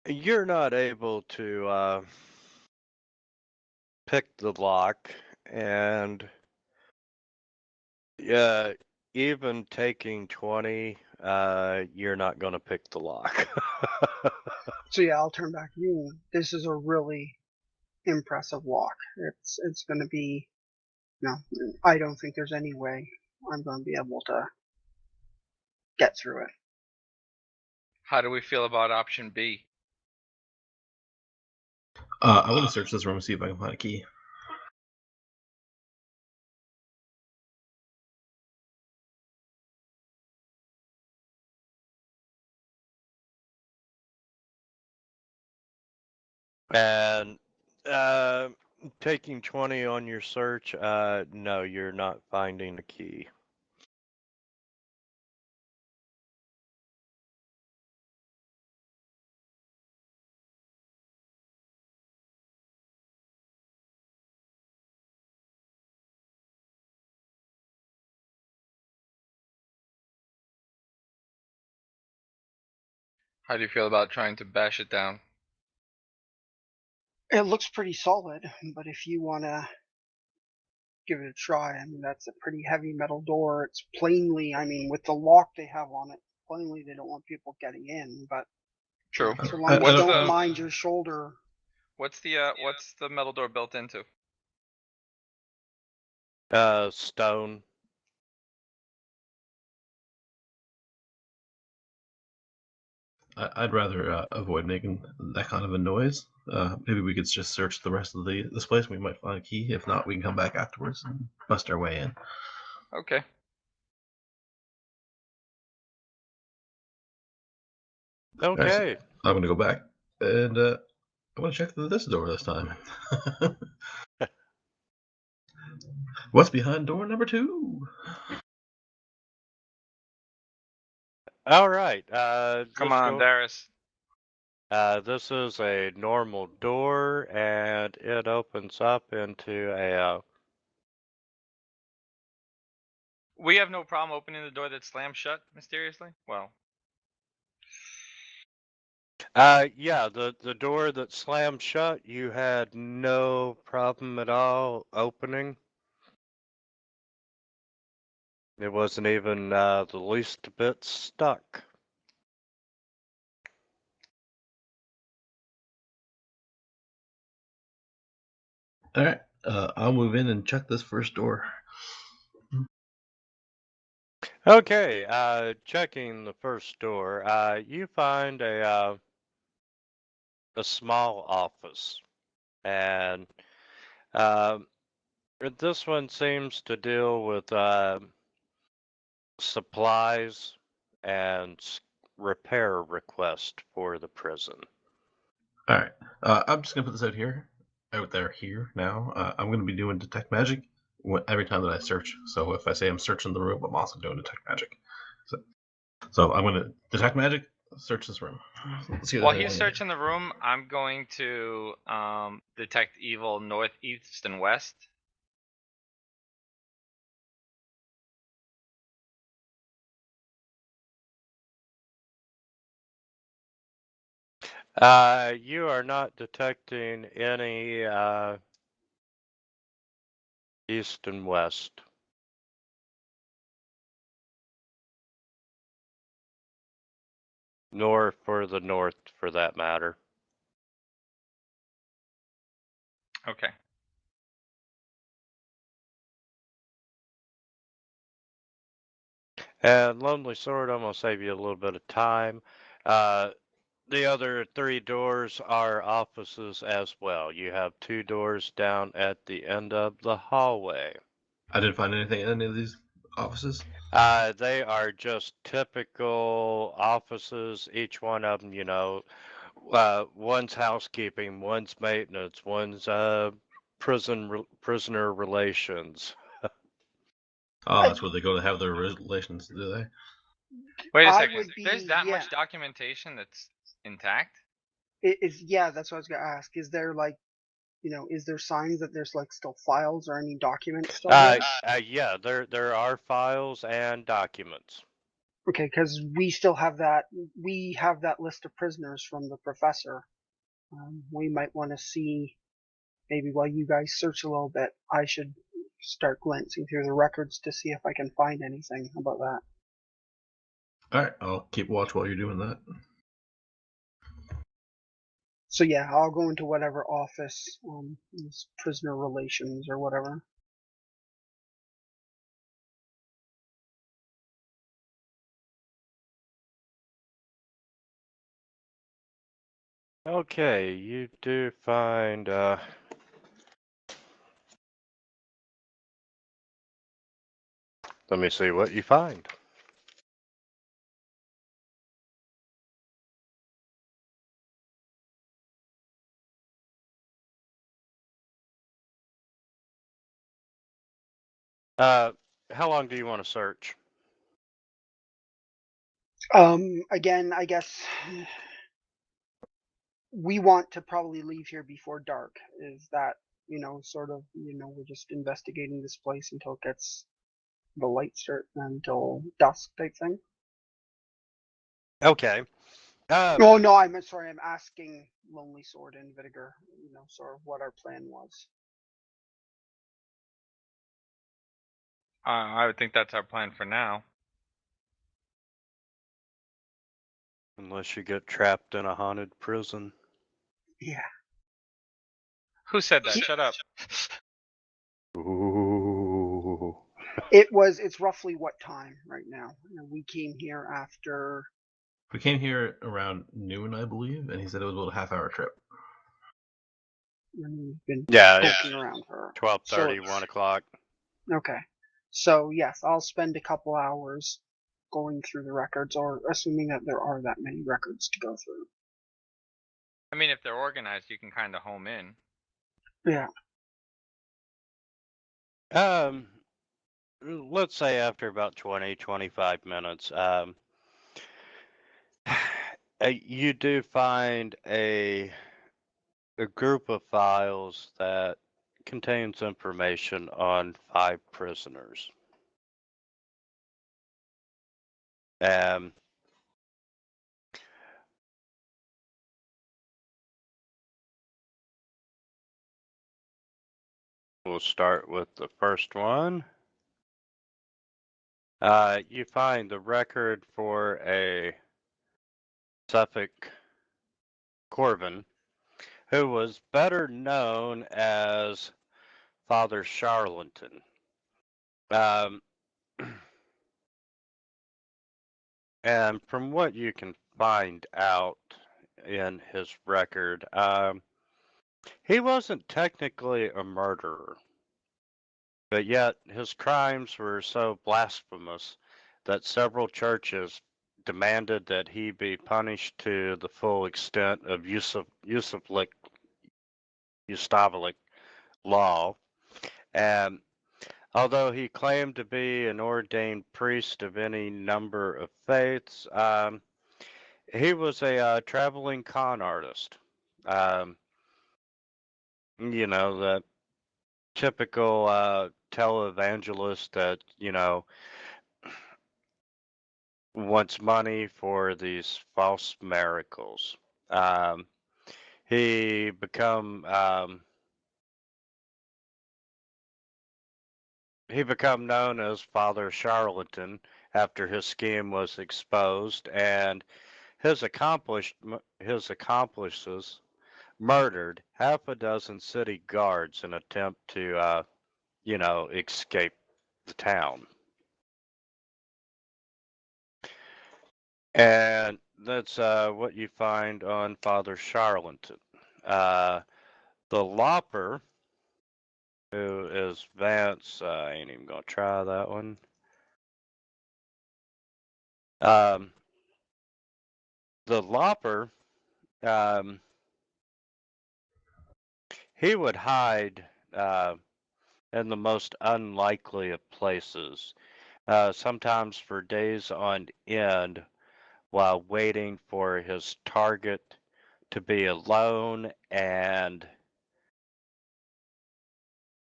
you're not able to pick the lock, and even taking 20, you're not going to pick the lock. So yeah, I'll turn back to you. This is a really impressive lock. It's gonna be, I don't think there's any way I'm gonna be able to get through it. How do we feel about option B? I want to search this room and see if I can find a key. And taking 20 on your search, no, you're not finding a key. How do you feel about trying to bash it down? It looks pretty solid, but if you wanna give it a try, I mean that's a pretty heavy metal door. It's plainly, I mean, with the lock they have on it, plainly they don't want people getting in, but True. so long as What's you don't the- mind your shoulder. What's the metal door built into? Stone. I'd rather avoid making that kind of a noise. Maybe we could just search the rest of this place. We might find a key. If not, we can come back afterwards and bust our way in. Okay. Okay. I'm gonna go back and I'm gonna check this door this time. What's behind door number 2? All right. Come this on, door- Darius. This is a normal door, and it opens up into a. We have no problem opening the door that slams shut mysteriously. Well, Yeah, the door that slammed shut, you had no problem at all opening. It wasn't even the least bit stuck. All right, I'll move in and check this first door. Okay, checking the first door, you find a small office, and this one seems to deal with supplies and repair request for the prison. All right, I'm just gonna put this out there here now. I'm gonna be doing detect magic every time that I search. So if I say I'm searching the room, I'm also doing detect magic. So I'm gonna detect magic, search this room. while he's searching the room, I'm going to detect evil north, east, and west. You are not detecting any east and west. Nor for the north, for that matter. Okay. And Lonely Sword, I'm going to save you a little bit of time. The other 3 doors are offices as well. You have 2 doors down at the end of the hallway. I didn't find anything in any of these offices. They are just typical offices. Each one of them, one's housekeeping, one's maintenance, one's prisoner relations. Oh, that's where they go to have their relations, do they? Wait a I second. would be, There's that yeah. much documentation that's intact? Yeah, that's what I was gonna ask. Is there like, is there signs that there's like still files or any documents still there? Yeah, there are files and documents. Okay, because we still have that. We have that list of prisoners from the professor. We might want to see, maybe while you guys search a little bit, I should start glancing through the records to see if I can find anything about that. All right, I'll keep watch while you're doing that. So yeah, I'll go into whatever office, is prisoner relations or whatever. Okay, you do find let me see what you find. How long do you want to search? Again, I guess we want to probably leave here before dark. Is that, sort of, we're just investigating this place until it gets the light start until dusk type thing. Okay. Oh no, I'm sorry. I'm asking Lonely Sword and Vinegar, sort of what our plan was. I would think that's our plan for now. Unless you get trapped in a haunted prison. Yeah. Who said that? Shut up. We came here around noon, I believe, and he said it was about a half-hour trip. And we've been Yeah, poking around for 12:30, so 1 o'clock. okay. So yes, I'll spend a couple hours going through the records, or assuming that there are that many records to go through. I mean, if they're organized, you can kind of home in. Yeah. Let's say after about 20, 25 minutes, you do find a group of files that contains information on 5 prisoners. We'll start with the first one. You find the record for a Suffolk Corvin, who was better known as Father Charlatan. And from what you can find out in his record, he wasn't technically a murderer, but yet his crimes were so blasphemous that several churches demanded that he be punished to the full extent of Yustavlik law. And although he claimed to be an ordained priest of any number of faiths, he was a traveling con artist. The typical televangelist that, wants money for these false miracles. Um, he become known as Father Charlatan after his scheme was exposed, and his accomplices murdered half a dozen city guards in an attempt to escape the town. And that's what you find on Father Charlatan. The Lopper, who is Vance, I ain't even gonna try that one. The Lopper, he would hide in the most unlikely of places, sometimes for days on end, while waiting for his target to be alone and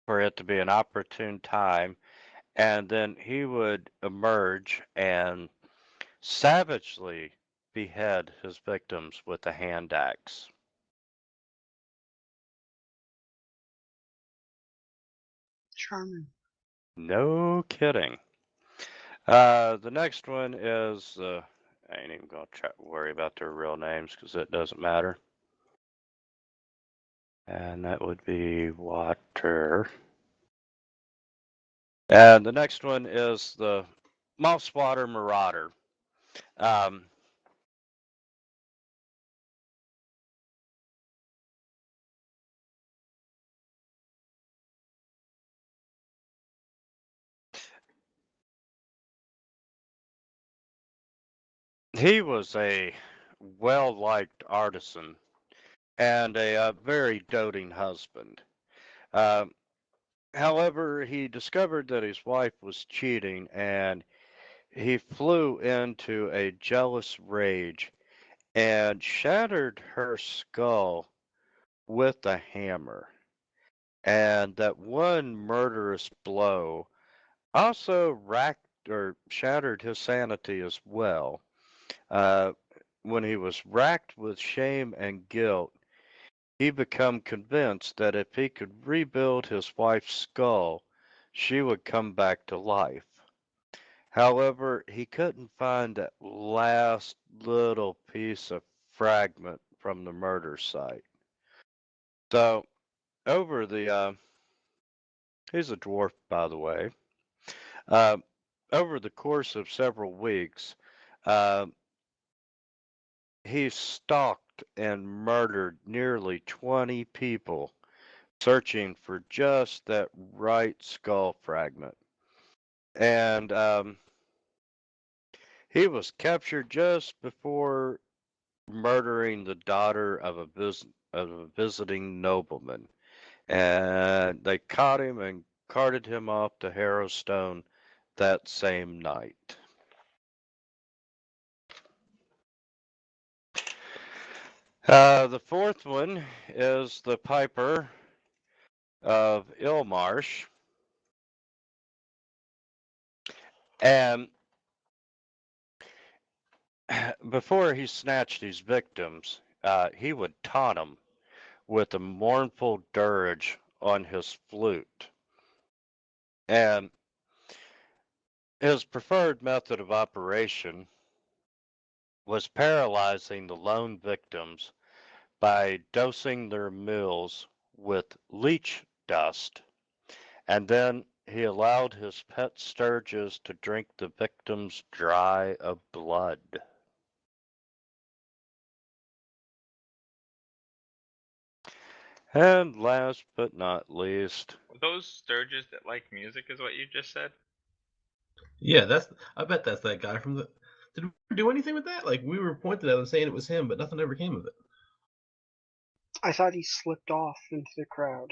for it to be an opportune time. And then he would emerge and savagely behead his victims with a hand axe. Charming. No kidding. The next one is, I ain't even gonna worry about their real names because it doesn't matter. And that would be Water. And the next one is the Mosswater Marauder. He was a well-liked artisan and a very doting husband. Um, However, he discovered that his wife was cheating and he flew into a jealous rage and shattered her skull with a hammer. And that one murderous blow also racked or shattered his sanity as well. Uh, when he was racked with shame and guilt, he became convinced that if he could rebuild his wife's skull, she would come back to life. However, he couldn't find that last little piece of fragment from the murder site. So, over the, he's a dwarf, by the way. Uh, Over the course of several weeks, uh, he stalked and murdered nearly 20 people, searching for just that right skull fragment. And he was captured just before murdering the daughter of a visiting nobleman. And they caught him and carted him off to Harrowstone that same night. The fourth one is the Piper of Illmarsh. And before he snatched his victims, he would taunt them with a mournful dirge on his flute. And his preferred method of operation was paralyzing the lone victims by dosing their meals with leech dust, and then he allowed his pet sturges to drink the victims dry of blood. And last but not least, Those Sturges that like music is what you just said? Yeah, I bet that's that guy from the. Did we do anything with that? Like we were pointed at him saying it was him, but nothing ever came of it. I thought he slipped off into the crowd.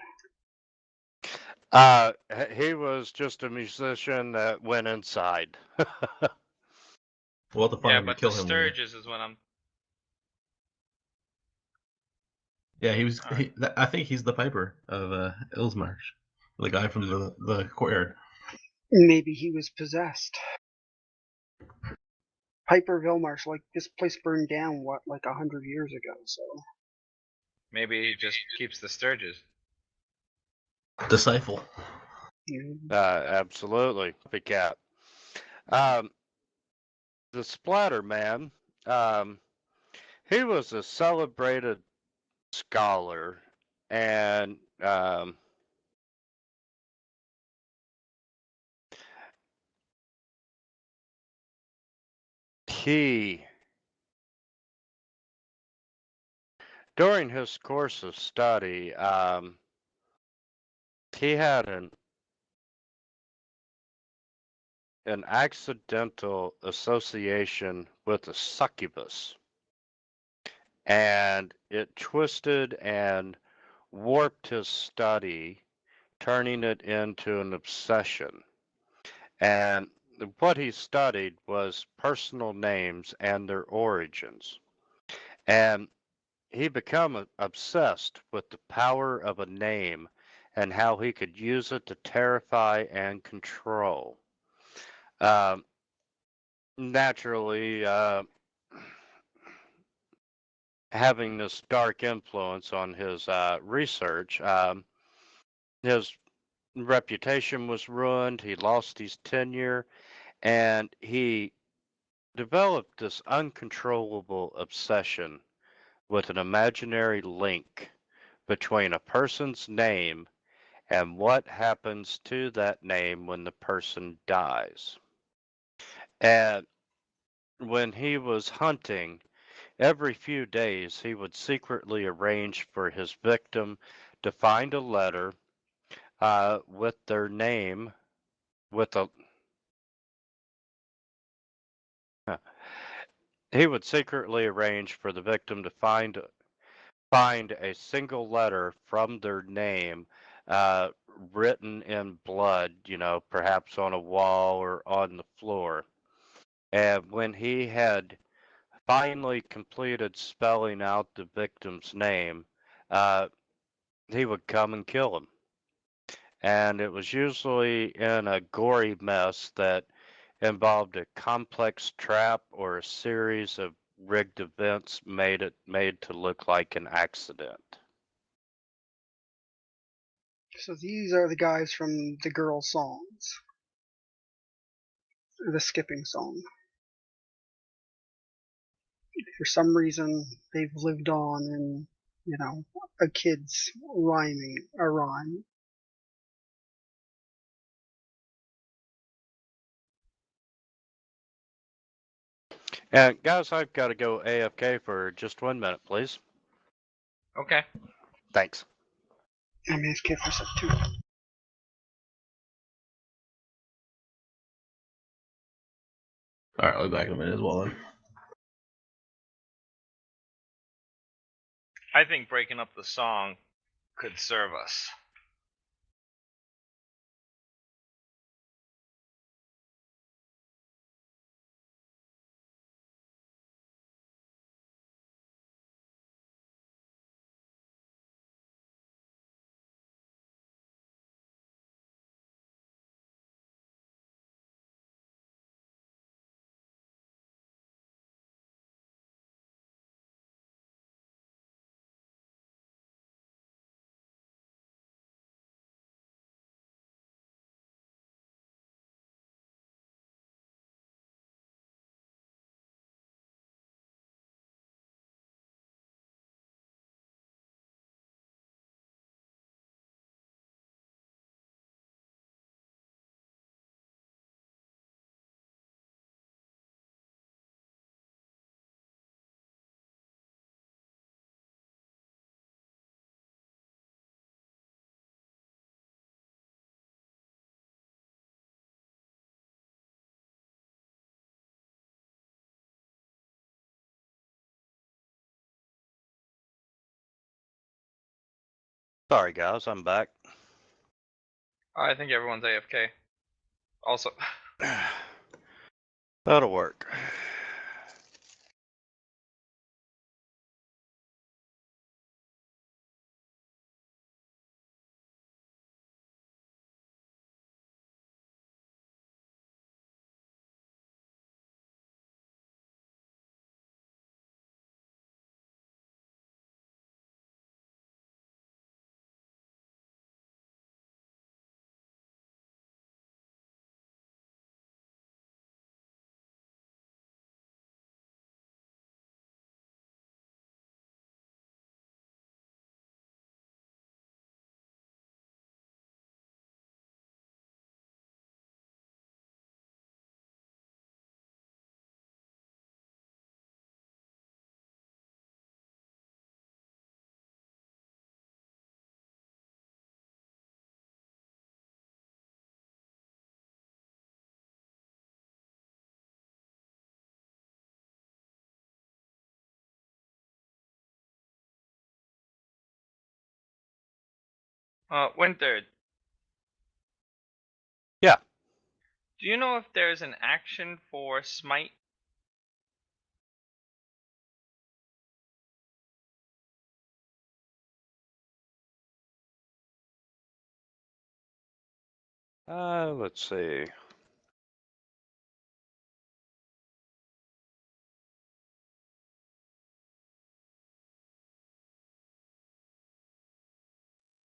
he was just a musician that went inside. We'll have to find Yeah, him and but the kill him later. Sturges is what I'm. Yeah, he was. Alright. I think he's the Piper of Ilsmarsh, the guy from the courtyard. Maybe he was possessed. Piper Vilmarsh, like this place burned down like 100 years ago, so Maybe he just keeps the Sturges. Disciple. Absolutely, big cat. The Splatter Man, he was a celebrated scholar, and he, during his course of study, he had an accidental association with a succubus, and it twisted and warped his study, turning it into an obsession. And what he studied was personal names and their origins. And he became obsessed with the power of a name and how he could use it to terrify and control. Um, Naturally, having this dark influence on his research, his reputation was ruined. He lost his tenure, and he developed this uncontrollable obsession with an imaginary link between a person's name and what happens to that name when the person dies. And when he was hunting, every few days he would secretly arrange for his victim to find a letter with their name, with a. He would secretly arrange for the victim to find a single letter from their name uh, written in blood, perhaps on a wall or on the floor. And when he had finally completed spelling out the victim's name, uh, he would come and kill him. And it was usually in a gory mess that involved a complex trap or a series of rigged events made to look like an accident. So these are the guys from the girl songs, the skipping song. For some reason, they've lived on in, a kid's rhyming a rhyme. And guys, I've got to go AFK for just 1 minute, please. Okay. Thanks. I'm AFK for a sec too. All right, I'll be back in a minute as well then. I think breaking up the song could serve us. Sorry, guys, I'm back. I think everyone's AFK. Also, That'll work. Winter, Yeah. do you know if there's an action for smite? Let's see.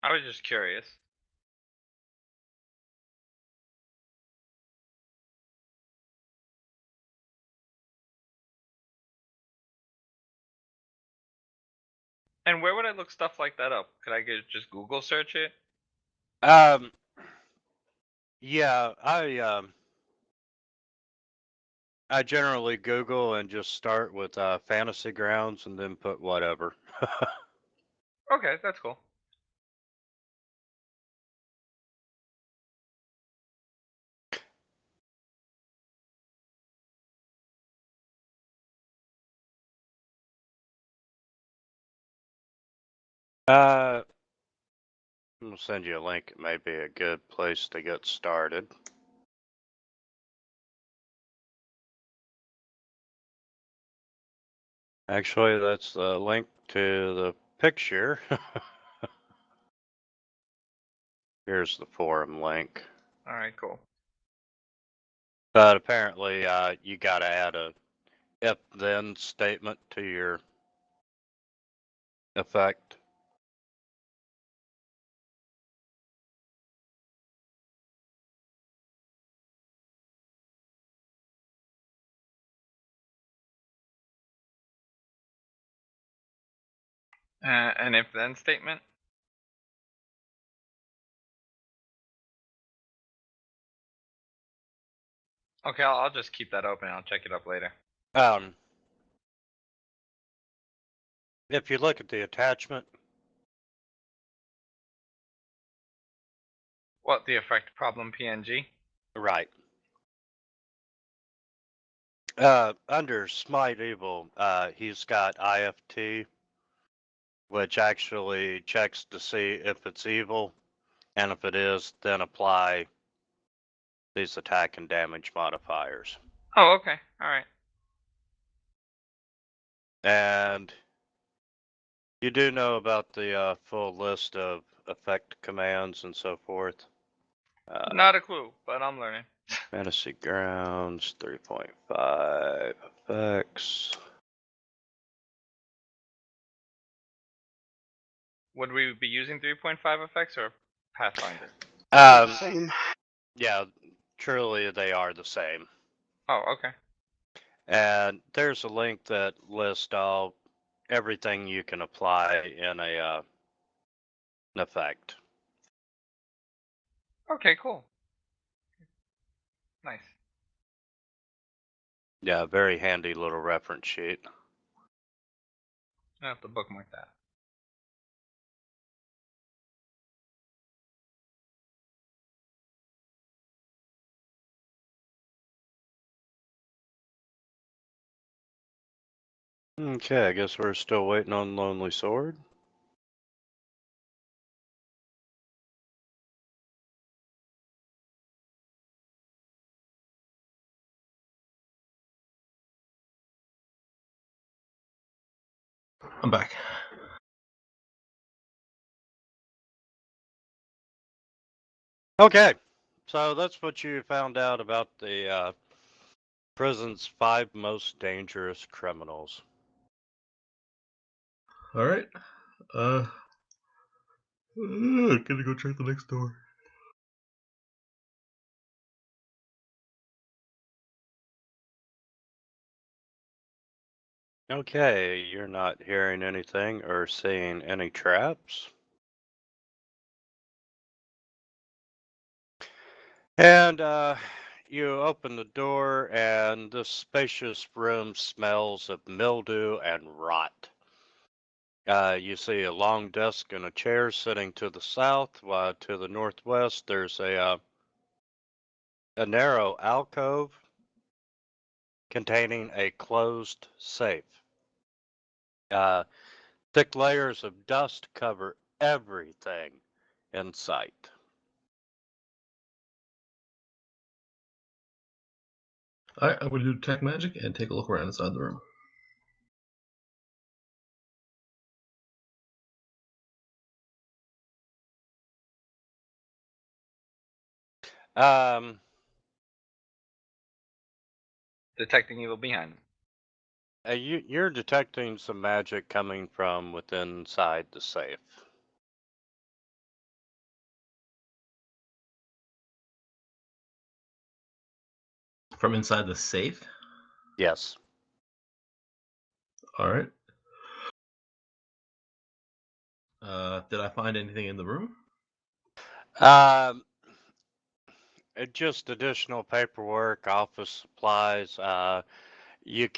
I was just curious. And where would I look stuff like that up? Could I just Google search it? Yeah, I generally Google and just start with fantasy grounds and then put whatever. Okay, that's cool. I'm gonna send you a link. It may be a good place to get started. Actually, that's the link to the picture. Here's the forum link. All right, cool. But apparently, you gotta add a if-then statement to your effect. An if-then statement? Okay, I'll just keep that open. I'll check it up later. If you look at the attachment, What, the effect problem PNG? right. Under Smite Evil, he's got IFT, which actually checks to see if it's evil, and if it is, then apply these attack and damage modifiers. Oh, okay. Alright. And you do know about the full list of effect commands and so forth? Not a clue, but I'm learning. Fantasy Grounds 3.5 effects. Would we be using 3.5 effects or Pathfinder? Same. Yeah, truly they are the same. Oh, okay. And there's a link that lists everything you can apply in an effect. Okay, cool. Nice. Yeah, very handy little reference sheet. I have to bookmark that. Okay, I guess we're still waiting on Lonely Sword. I'm back. Okay, so that's what you found out about the prison's 5 most dangerous criminals. All right. Gonna go check the next door. Okay, you're not hearing anything or seeing any traps. And you open the door, and this spacious room smells of mildew and rot. You see a long desk and a chair sitting to the south, while to the northwest there's a narrow alcove containing a closed safe. Thick layers of dust cover everything in sight. All right, I'm gonna do detect magic and take a look around inside the room. Um, Detecting evil behind them. you're detecting some magic coming from within inside the safe. From inside the safe? Yes. All right. Did I find anything in the room? Um, just additional paperwork, office supplies. You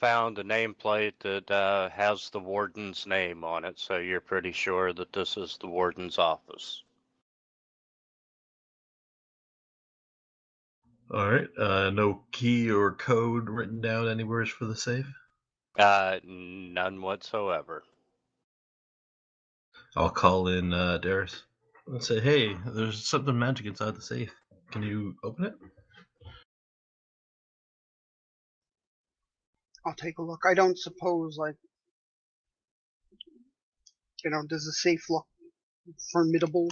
found a nameplate that has the warden's name on it, so you're pretty sure that this is the warden's office. All right. No key or code written down anywhere for the safe? None whatsoever. I'll call in Darius and say, hey, there's something magic inside the safe. Can you open it? I'll take a look. I don't suppose, like, does the safe look formidable?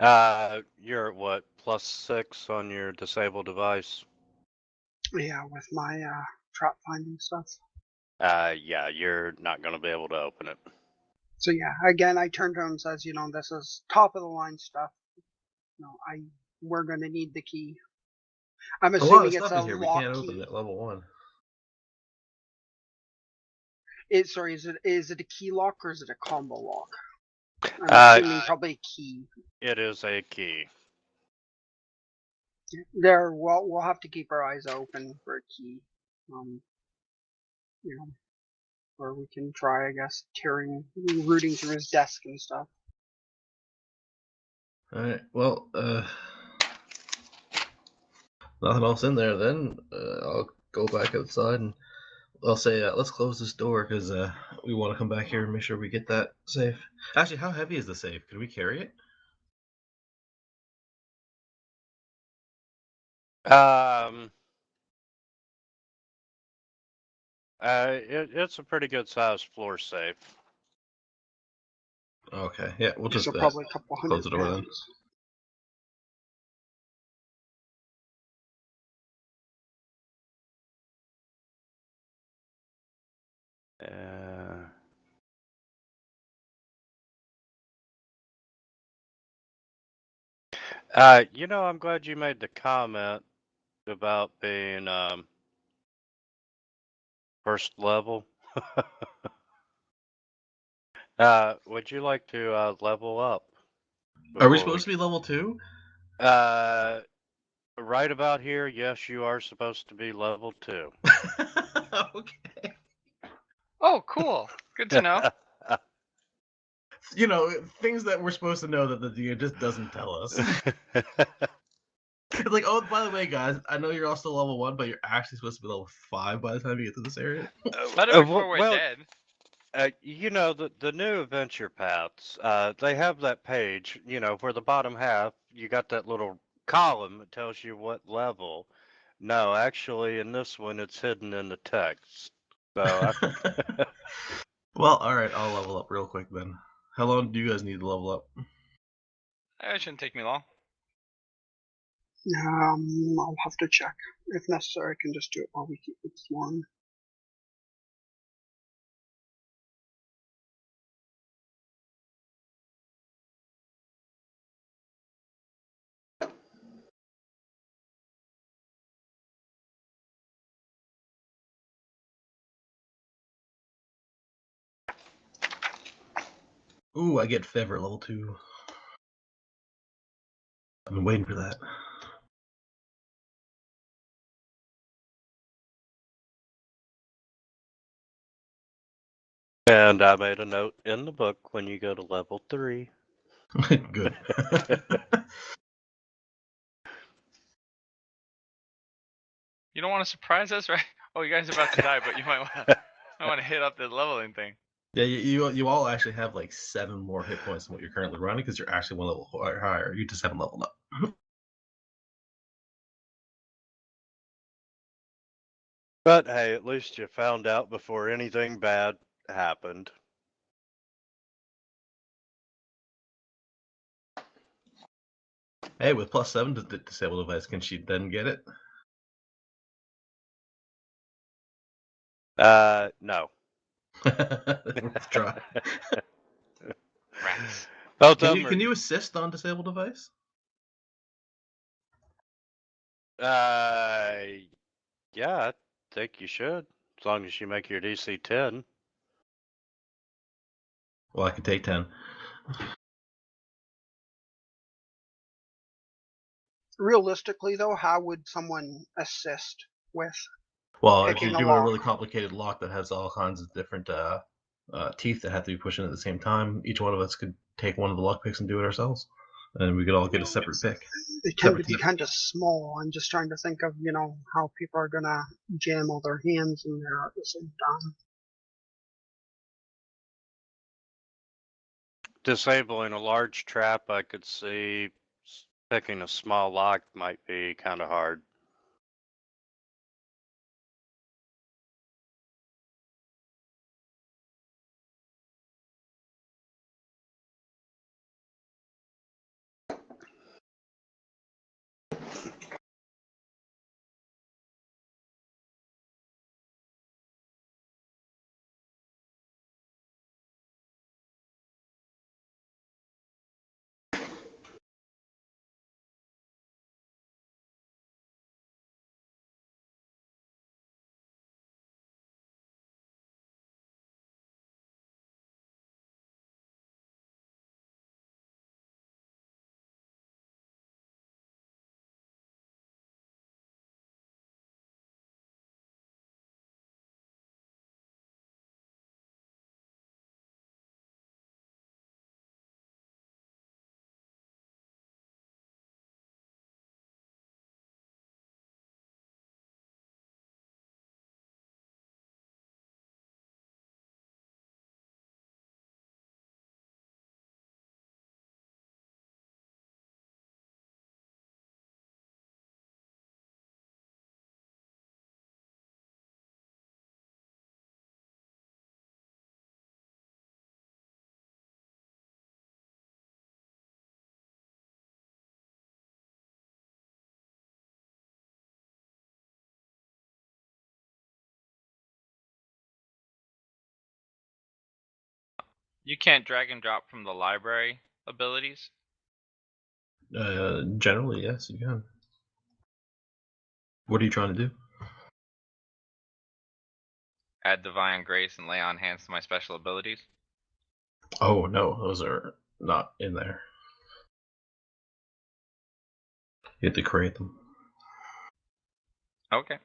You're at what, +6 on your disabled device? Yeah, with my trap finding stuff. Yeah, you're not going to be able to open it. So yeah, again, I turned around and says, this is top of the line stuff. We're gonna need the key. I'm A lot of assuming it's stuff a in here we lock can't key. open at level 1. Sorry, is it a key lock or is it a combo lock? I'm assuming probably a key. It is a key. We'll have to keep our eyes open for a key. You know, or we can try, I guess, rooting through his desk and stuff. All right. Well, nothing else in there. Then I'll go back outside and I'll say, let's close this door because we want to come back here and make sure we get that safe. Actually, how heavy is the safe? Can we carry it? It's a pretty good sized floor safe. Okay. Yeah, we'll just So probably a couple close hundred the door then. pounds. I'm glad you made the comment about being first level. Would you like to level up? Are we supposed to be level 2? Right about here, yes, you are supposed to be level 2. Okay. Oh, cool. Good to know. Things that we're supposed to know that the DM just doesn't tell us. It's like, oh, by the way, guys, I know you're all still level 1, but you're actually supposed to be level 5 by the time you get to this area. Better before we're dead. The new adventure paths, they have that page, where the bottom half, you got that little column that tells you what level. No, actually, in this one, it's hidden in the text. So, Well, all right, I'll level up real quick then. How long do you guys need to level up? It shouldn't take me long. I'll have to check. If necessary, I can just do it while we keep this one. Ooh, I get Fever at level 2. I've been waiting for that. and I made a note in the book when you go to level 3. Good. You don't want to surprise us, right? Oh, you guys are about to die, but you might want to hit up the leveling thing. Yeah, you all actually have like 7 more hit points than what you're currently running because you're actually 1 level higher. You just haven't leveled up. But hey, at least you found out before anything bad happened. Hey, with +7 to the disable device, can she then get it? No. Let's try. Rats. Both Can of you them can you assist on disable device? Yeah, I think you should, as long as you make your DC 10. Well, I can take 10. Realistically, though, how would someone assist with Well, if picking you're a doing a lock? really complicated lock that has all kinds of different teeth that have to be pushed in at the same time, each one of us could take one of the lock picks and do it ourselves, and we could all get a separate pick. They tend to Separate be teeth. kind of small. I'm just trying to think of, how people are gonna jam all their hands in there at the same time. Disabling a large trap, I could see. Picking a small lock might be kind of hard. You can't drag and drop from the library abilities. Generally, yes, you can. What are you trying to do? Add Divine Grace and Lay on Hands to my special abilities. Oh no, those are not in there. You have to create them. Okay.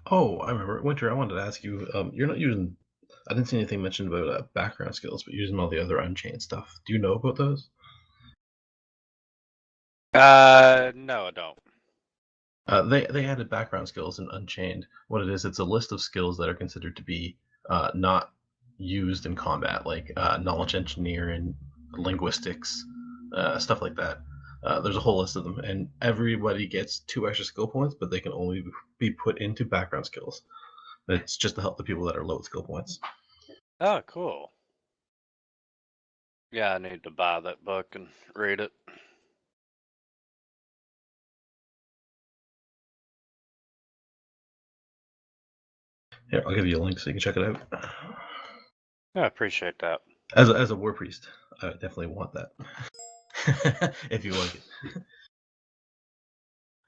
Oh, I remember. Winter, I wanted to ask you, you're not using, I didn't see anything mentioned about background skills, but using all the other Unchained stuff. Do you know about those? No, I don't. They added background skills in Unchained. What it is, it's a list of skills that are considered to be not used in combat, like knowledge engineering, linguistics, stuff like that. There's a whole list of them, and everybody gets 2 extra skill points, but they can only be put into background skills. It's just to help the people that are low skill points. Oh, cool. Yeah, I need to buy that book and read it. Here, I'll give you a link so you can check it out. I appreciate that. As a war priest, I definitely want that. If you like it.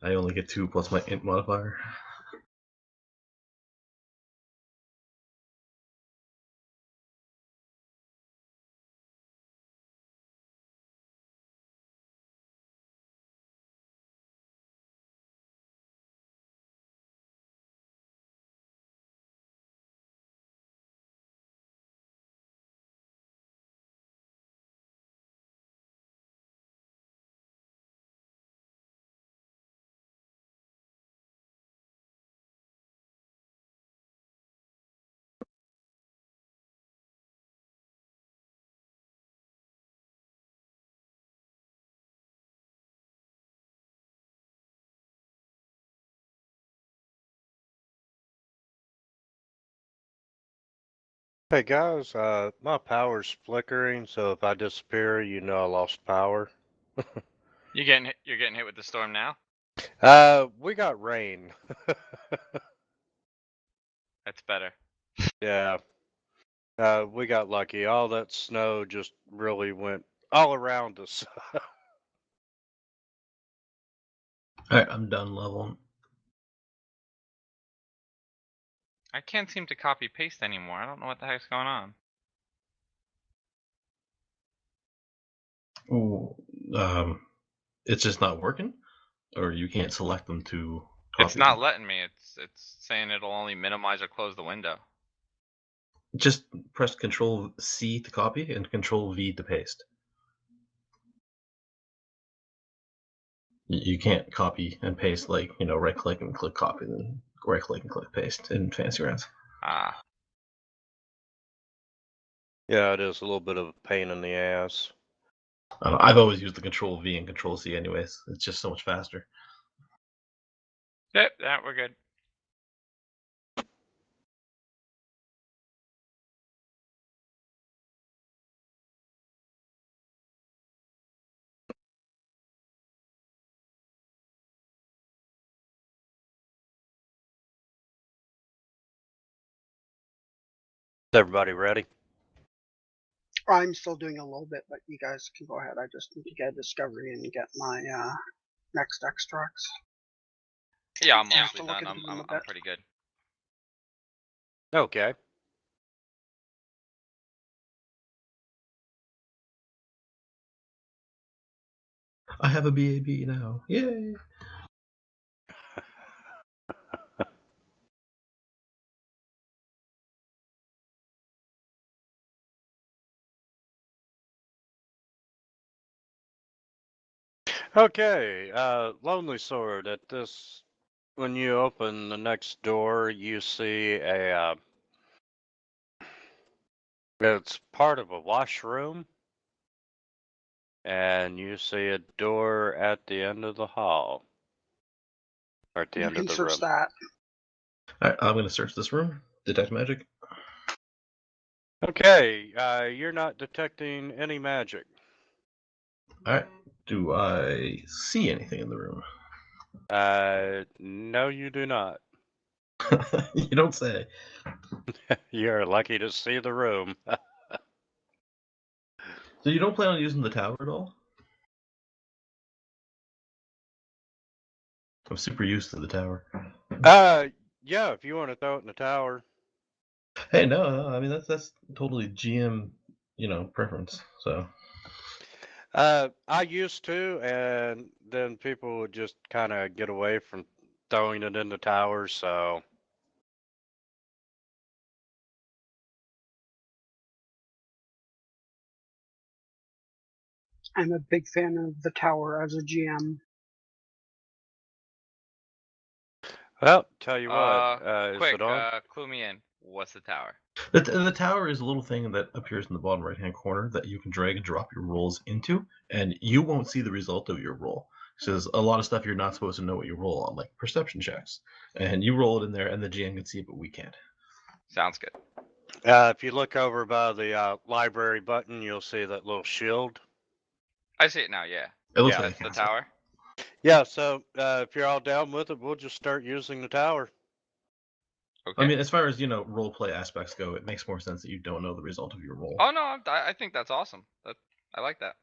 I only get 2 plus my int modifier. Hey guys, my power's flickering, so if I disappear, you know I lost power. You're getting hit with the storm now? We got rain. That's better. Yeah. We got lucky. All that snow just really went all around us. Alright, I'm done leveling. I can't seem to copy paste anymore. I don't know what the heck's going on. Ooh, it's just not working? Or you can't select them to copy It's not them? letting me. It's saying it'll only minimize or close the window. Just press Control C to copy and Control V to paste. You can't copy and paste like, right click and click copy, then right click and click paste in fancy rounds. Ah. Yeah, it is a little bit of a pain in the ass. I've always used the Control V and Control C anyways. It's just so much faster. Yep, that we're good. Is everybody ready? I'm still doing a little bit, but you guys can go ahead. I just need to get a discovery and get my next extracts. Yeah, I'm Yeah, mostly to look done. into them a I'm bit. pretty good. Okay. I have a BAB now. Yay! Okay, Lonely Sword. When you open the next door, you see it's part of a washroom, and you see a door at the end of the hall, or at the You end of can the search room. that. All right, I'm gonna search this room. Detect magic. Okay, you're not detecting any magic. All right. Do I see anything in the room? No, you do not. You don't say. You're lucky to see the room. So you don't plan on using the tower at all? I'm super used to the tower. Yeah, if you want to throw it in the tower. Hey, no, I mean that's totally GM, preference. So I used to, and then people would just kind of get away from throwing it in the tower, so. I'm a big fan of the tower as a GM. Well, tell you what, is Quick, it on? clue me in. What's the tower? the tower is a little thing that appears in the bottom right hand corner that you can drag and drop your rolls into, and you won't see the result of your roll. So there's a lot of stuff you're not supposed to know what you roll on, like perception checks, and you roll it in there, and the GM can see it, but we can't. Sounds good. If you look over by the library button, you'll see that little shield. I see it now. Yeah. It looks Yeah. like That's a the castle. tower. Yeah, so if you're all down with it, we'll just start using the tower. Okay. I mean, as far as role play aspects go, it makes more sense that you don't know the result of your roll. Oh no, I think that's awesome. I like that.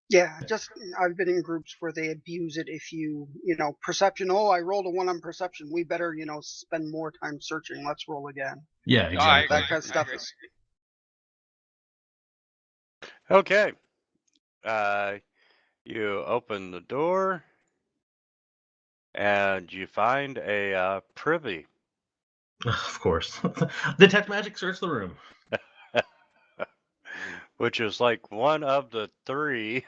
Yeah, just I've been in groups where they abuse it. If perception. Oh, I rolled a 1 on perception. We better, spend more time searching. Let's roll again. Yeah, No, I exactly. That kind of I stuff agree. is. Okay. You open the door, and you find a privy. Of course. Detect magic, search the room. Which is like one of the 3.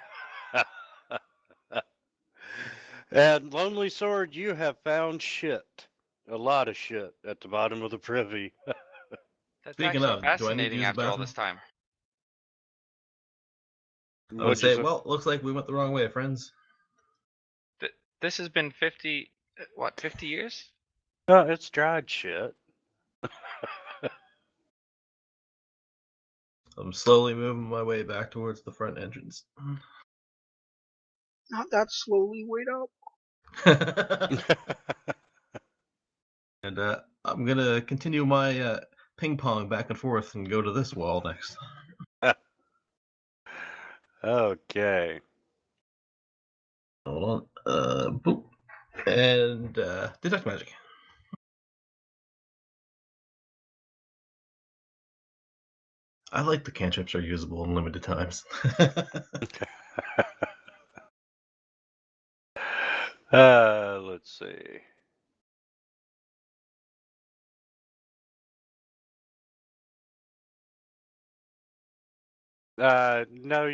And Lonely Sword, you have found shit. A lot of shit at the bottom of the privy. That's Speaking actually of, do I need to fascinating use the after all bathroom? this time. I would What'd you say, say? well, looks like we went the wrong way, friends. This has been 50 years? No, it's dried shit. I'm slowly moving my way back towards the front entrance. Not that slowly. Wait up. And I'm gonna continue my ping pong back and forth and go to this wall next. Okay. Hold on. Boop. And detect magic. I like the cantrips are usable in limited times. Let's see. No,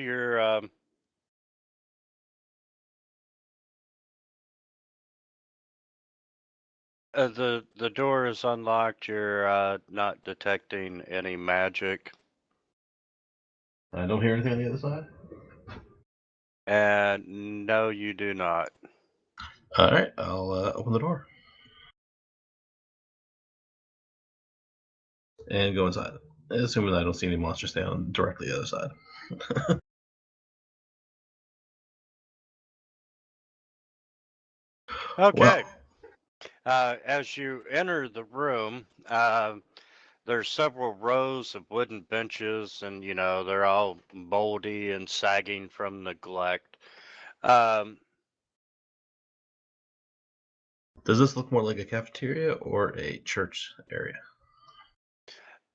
the door is unlocked. You're not detecting any magic. I don't hear anything on the other side. And no, you do not. All right, I'll open the door and go inside. Assuming I don't see any monsters standing directly the other side. Okay. Well, As you enter the room, there's several rows of wooden benches, and they're all moldy and sagging from neglect. Um, does this look more like a cafeteria or a church area?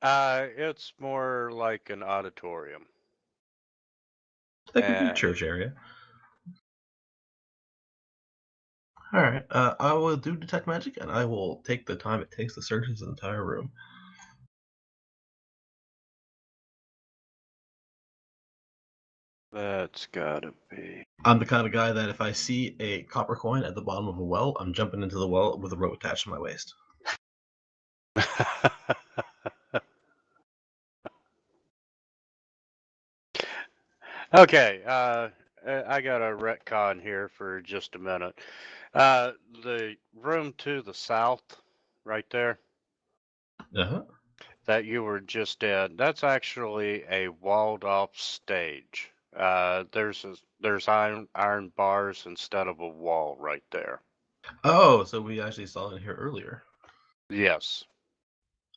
it's more like an auditorium. That could be church area. All right. I will do detect magic, and I will take the time it takes to search this entire room. That's gotta be. I'm the kind of guy that if I see a copper coin at the bottom of a well, I'm jumping into the well with a rope attached to my waist. Okay, I got a retcon here for just a minute. The room to the south, right there, Uh-huh. that you were just in, that's actually a walled off stage. There's iron bars instead of a wall right there. Oh, so we actually saw it here earlier. Yes.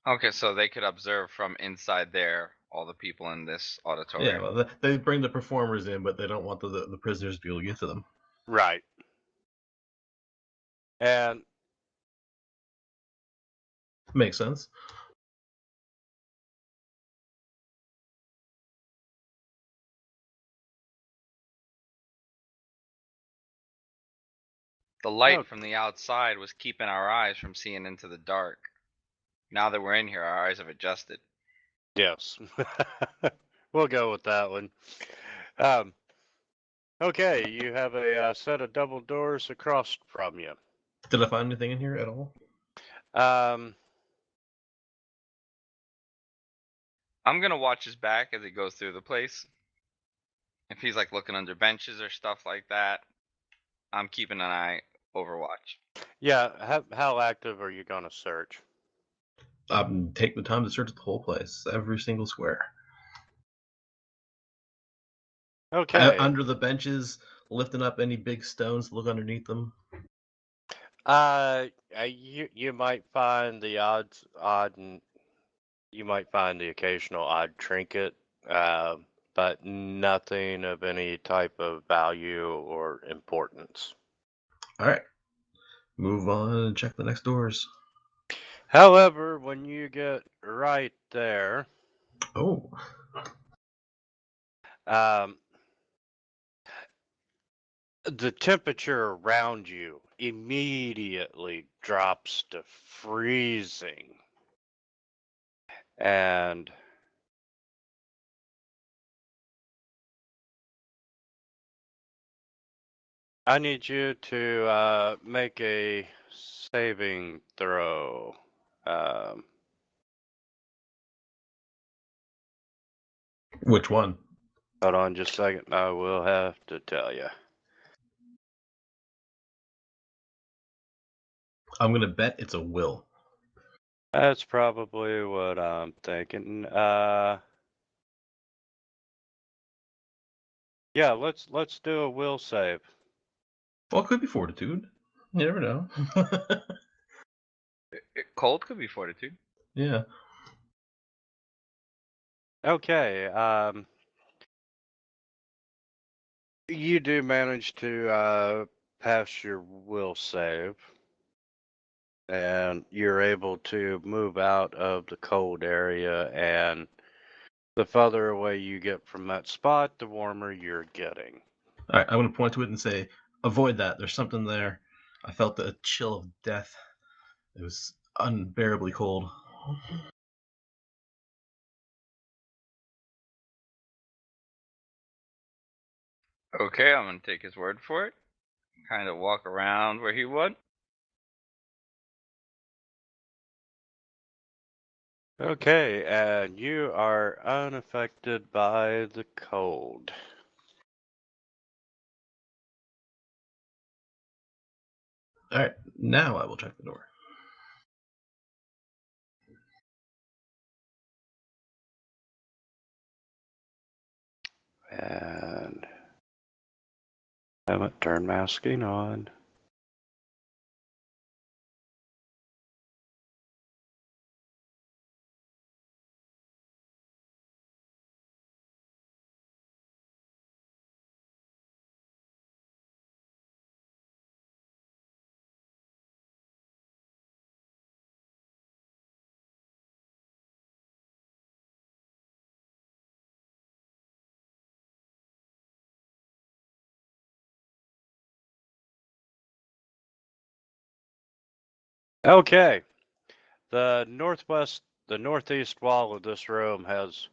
Okay, so they could observe from inside there all the people in this Yeah, auditorium. well, they bring the performers in, but they don't want the prisoners to be able to get to them. Right. And Makes sense. The light oh, from the outside was keeping our eyes from seeing into the dark. Now that we're in here, our eyes have adjusted. yes. We'll go with that one. Um, okay, you have a set of double doors across from you. Did I find anything in here at all? Um, I'm gonna watch his back as he goes through the place. If he's like looking under benches or stuff like that, I'm keeping an eye overwatch. yeah, how active are you gonna search? Take the time to search the whole place, every single square. Okay. Under the benches, lifting up any big stones, look underneath them. You might find the odd, and you might find the occasional odd trinket, but nothing of any type of value or importance. All right, move on and check the next doors. However, when you get right there, Oh, um, the temperature around you immediately drops to freezing. And I need you to make a saving throw. Um, which one? hold on just a second. I will have to tell you. I'm gonna bet it's a will. That's probably what I'm thinking. Yeah, let's do a will save. Well, it could be fortitude. You never know. Cold could be fortitude. Yeah. Okay. You do manage to pass your will save, and you're able to move out of the cold area, and the further away you get from that spot, the warmer you're getting. All right, I'm gonna point to it and say, avoid that. There's something there. I felt the chill of death. It was unbearably cold. Okay, I'm gonna take his word for it. Kind of walk around where he would. Okay, and you are unaffected by the cold. All right, now I will check the door. And haven't turned masking on. Okay. The northeast wall of this room has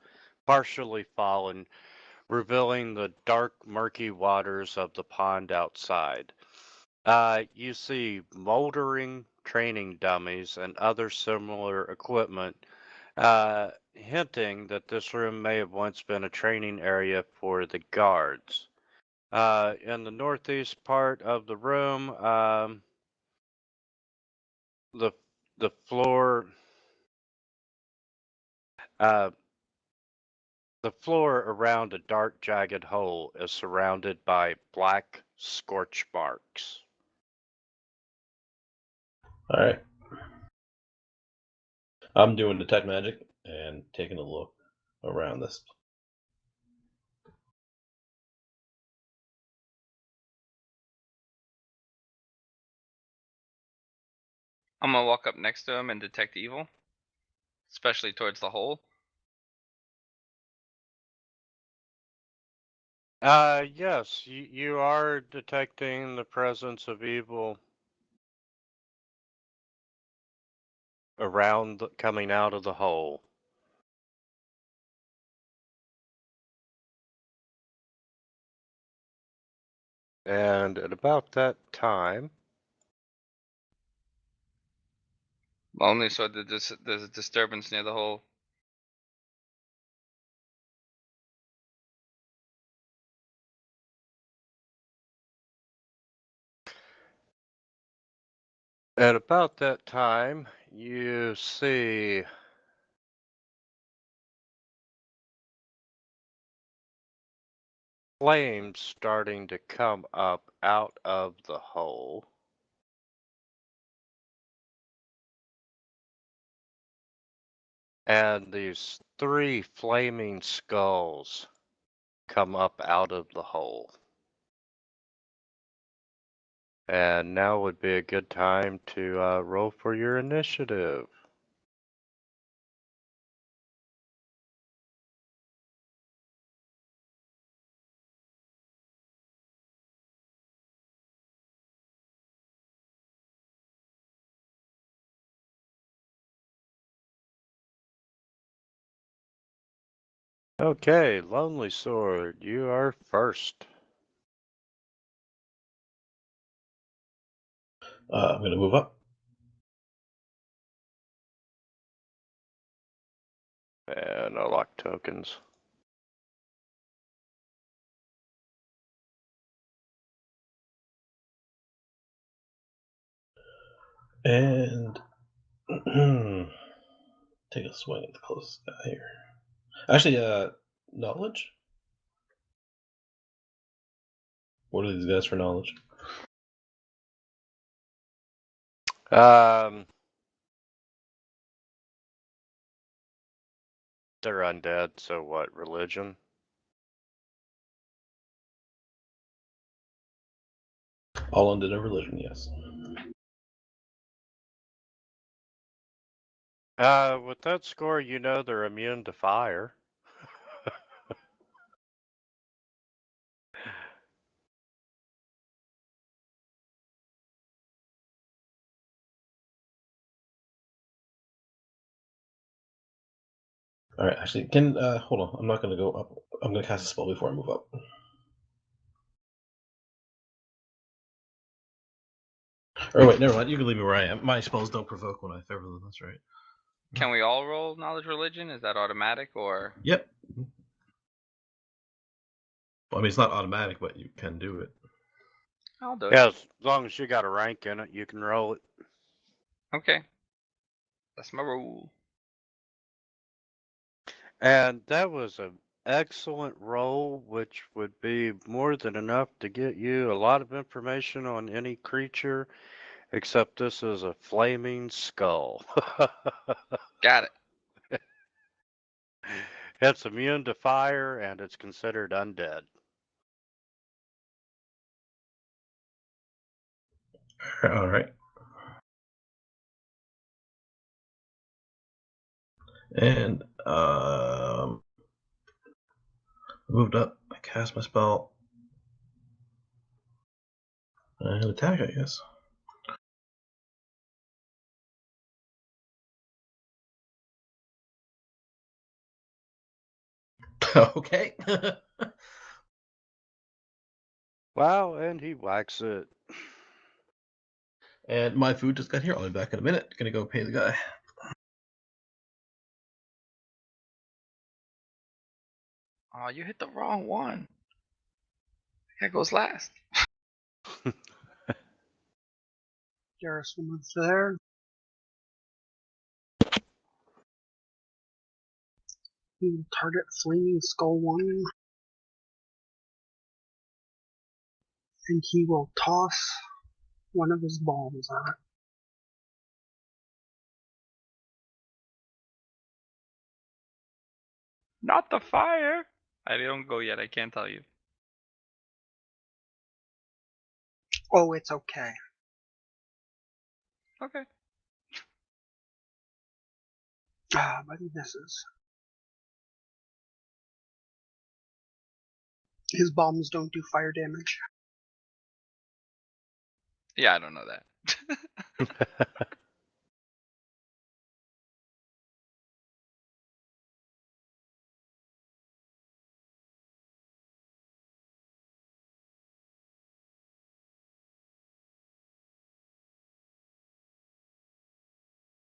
partially fallen, revealing the dark, murky waters of the pond outside. You see moldering training dummies and other similar equipment, hinting that this room may have once been a training area for the guards. In the northeast part of the room, the the floor uh, the floor around a dark, jagged hole is surrounded by black scorch marks. All right. I'm doing detect magic and taking a look around this. I'm gonna walk up next to him and detect evil, especially towards the hole. Yes, you are detecting the presence of evil around coming out of the hole. And at about that time, Only so there's a disturbance near the hole. you see flames starting to come up out of the hole. And these 3 flaming skulls come up out of the hole. And now would be a good time to roll for your initiative. Okay, Lonely Sword, you are first. I'm going to move up. And unlock tokens. And take a swing at the closest guy here. Actually, knowledge? What are these guys for knowledge? They're undead, so what, religion? All undead of religion, yes. With that score, you know they're immune to fire. All right, actually, hold on. I'm not going to go up. I'm going to cast a spell before I move up. Or wait, never mind. You can leave me where I am. My spells don't provoke when I favor them. That's right. Can we all roll knowledge religion? Is that automatic or? Yep. Well, I mean, it's not automatic, but you can do it. I'll do it. Yeah, as long as you got a rank in it, you can roll it. Okay. That's my rule. And that was an excellent roll, which would be more than enough to get you a lot of information on any creature, except this is a flaming skull. Got it. It's immune to fire and it's considered undead. All right. And moved up. I cast my spell. And attack, I guess. Okay. Wow, and he whacks it. And my food just got here. I'll be back in a minute. Gonna go pay the guy. Oh, you hit the wrong one. That goes last. Garrus will move to there. He will target Flaming Skull 1. And he will toss one of his bombs at it. Not the fire. I don't go yet. I can't tell you. Oh, it's okay. Okay. Ah, but he misses. His bombs don't do fire damage. Yeah, I don't know that.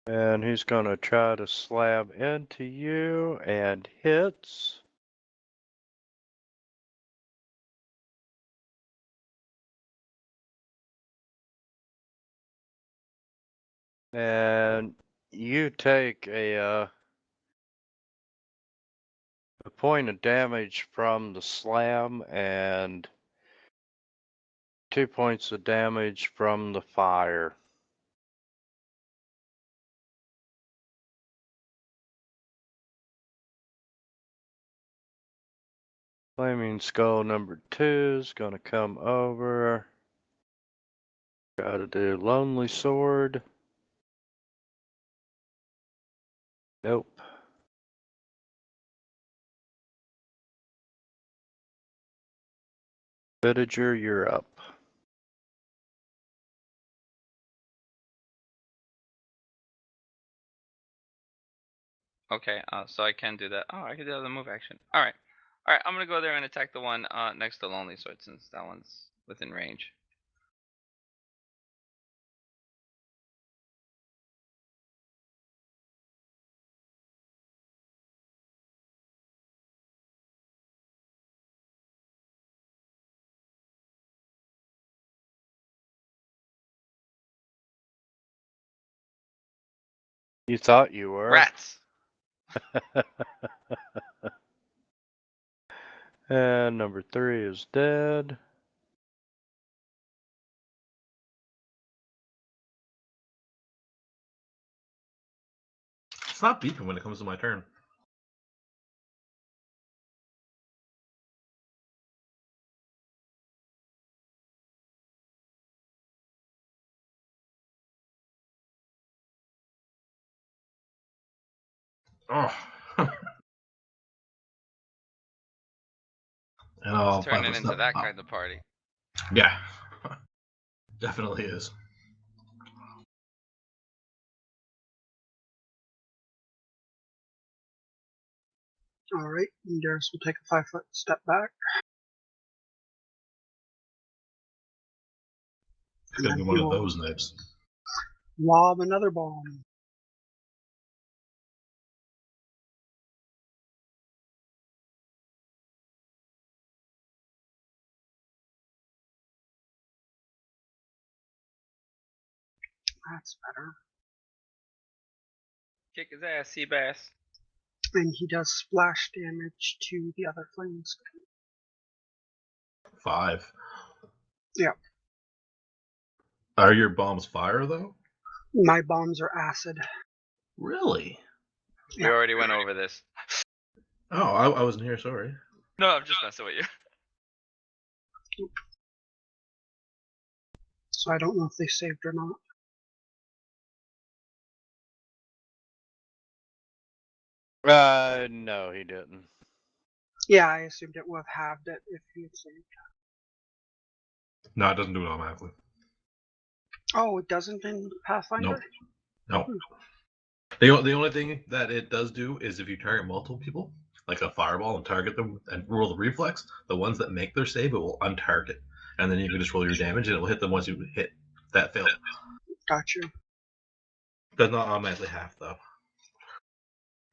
And he's gonna try to slam into you and hits. And you take a point of damage from the slam and 2 points of damage from the fire. Flaming Skull number 2 is gonna come over. Try to do Lonely Sword. Nope. Villager, you're up. Okay, so I can do that. Oh, I can do the move action. Alright. Alright, I'm gonna go there and attack the one next to Lonely Sword since that one's within range. You thought you were. Rats! And number 3 is dead. Stop beeping when it comes to my turn. Oh. And I'll It's turning into that oh. kind of party. Yeah. Definitely is. Alright, and Garrus will take a 5-foot step back. It's gonna be one of those nights. Lob another bomb. That's better. Kick his ass, Seabass. And he does splash damage to the other Flaming Skull. 5. Yeah. Are your bombs fire though? My bombs are acid. Really? We Yeah. already went over this. Oh, I wasn't here. Sorry. No, I'm just messing with you. So I don't know if they saved or not. No, he didn't. Yeah, I assumed it would have halved it if he had saved. No, it doesn't do it automatically. Oh, it doesn't in Pathfinder? Nope. The only thing that it does do is if you target multiple people, like a fireball and target them and roll the reflex, the ones that make their save, it will untarget. And then you can just roll your damage and it will hit them once you hit that fail. Gotcha. Does not automatically half, though.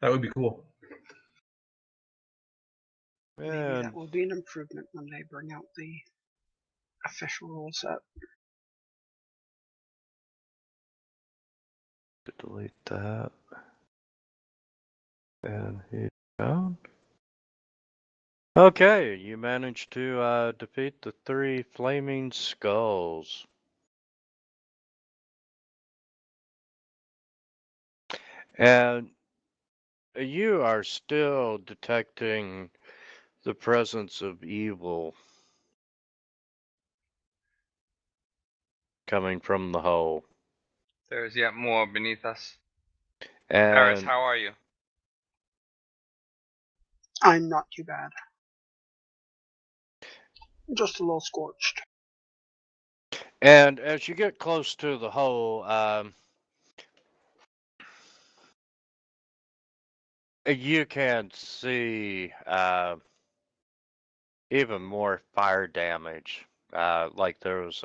That would be cool. Maybe And that will be an improvement when they bring out the official rule set. delete that. And he's down. Okay, you managed to defeat the 3 flaming skulls. And you are still detecting the presence of evil coming from the hole. There's yet more beneath us. Paris, And how are you? I'm not too bad. Just a little scorched. and as you get close to the hole, you can see even more fire damage. Like there was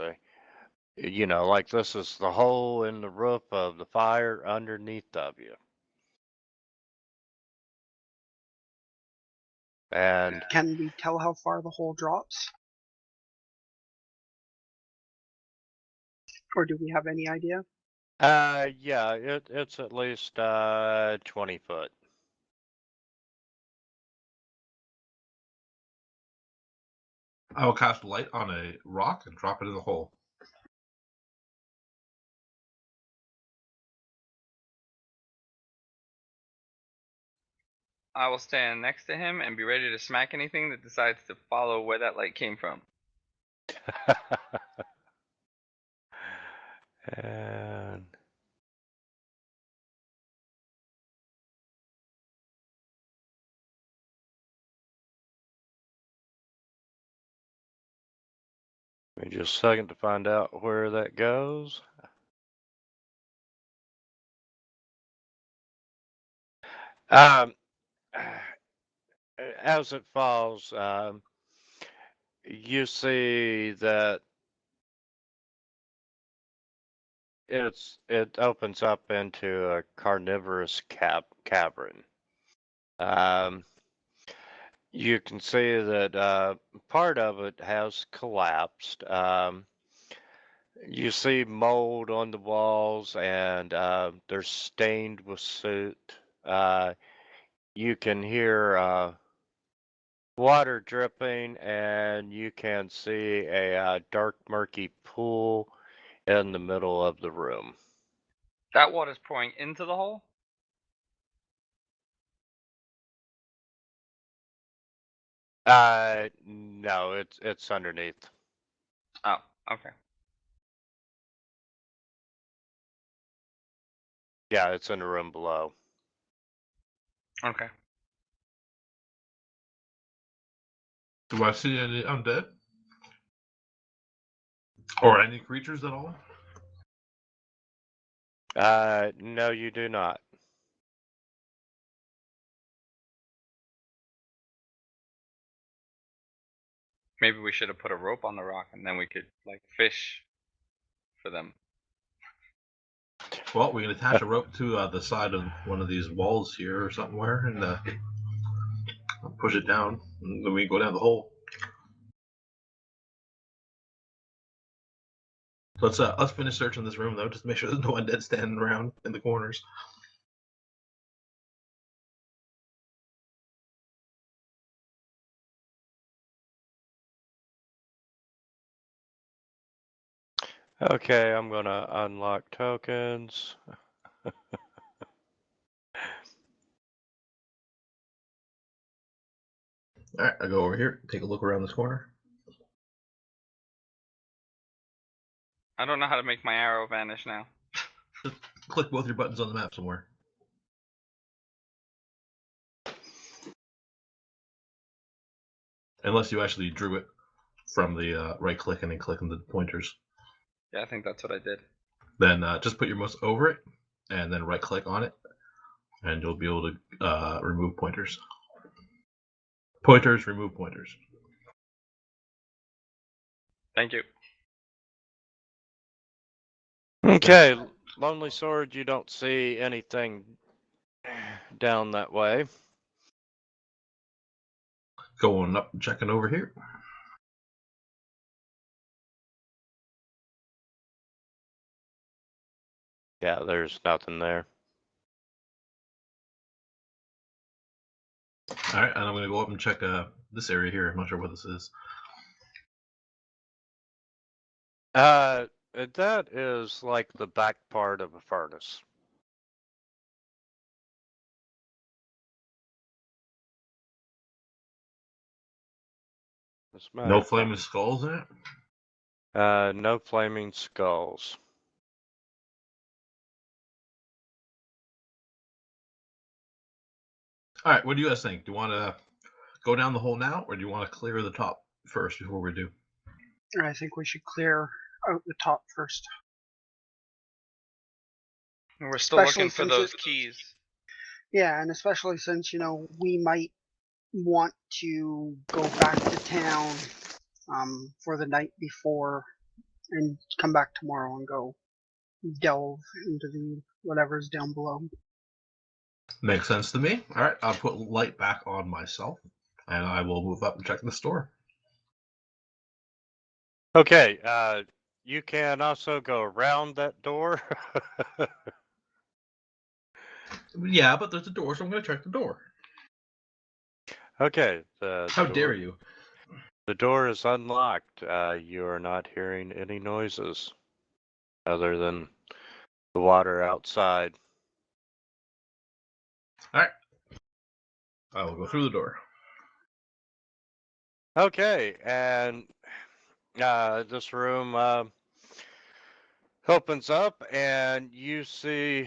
like this is the hole in the roof of the fire underneath of you. And Can we tell how far the hole drops? Or do we have any idea? yeah, it's at least 20 foot. I will cast light on a rock and drop it in the hole. I will stand next to him and be ready to smack anything that decides to follow where that light came from. And give me just a second to find out where that goes. Um, as it falls, you see that it opens up into a carnivorous cavern. You can see that part of it has collapsed. You see mold on the walls, and they're stained with soot. You can hear water dripping, and you can see a dark, murky pool in the middle of the room. That water's pouring into the hole? No, it's underneath. Oh, okay. Yeah, it's in the room below. Okay. Do I see any undead? Or any creatures at all? No, you do not. Maybe we should have put a rope on the rock and then we could, like, fish for them. Well, we can attach a rope to the side of one of these walls here or somewhere and push it down, and then we go down the hole. Let's finish searching this room though, just to make sure there's no undead standing around in the corners. Okay, I'm gonna unlock tokens. All right, I go over here, take a look around this corner. I don't know how to make my arrow vanish now. Just click both your buttons on the map somewhere. Unless you actually drew it from the right click and then clicking the pointers. Yeah, I think that's what I did. Then just put your mouse over it and then right click on it, and you'll be able to remove pointers. Pointers, remove pointers. Thank you. Okay, Lonely Sword, you don't see anything down that way. Going up and checking over here. Yeah, there's nothing there. All right, and I'm going to go up and check this area here. I'm not sure what this is. That is like the back part of a furnace. As a matter No of flaming skulls in it? fact. No flaming skulls. All right, what do you guys think? Do you want to go down the hole now, or do you want to clear the top first before we do? I think we should clear out the top first. We're still Especially looking for since those keys. Yeah, and especially since, we might want to go back to town for the night before and come back tomorrow and go delve into the whatever's down below. Makes sense to me. All right, I'll put light back on myself, and I will move up and check the store. Okay, you can also go around that door. Yeah, but there's a door, so I'm going to check the door. Okay, How dare you? The door is unlocked. You are not hearing any noises other than the water outside. All right, I will go through the door. Okay, and this room opens up, and you see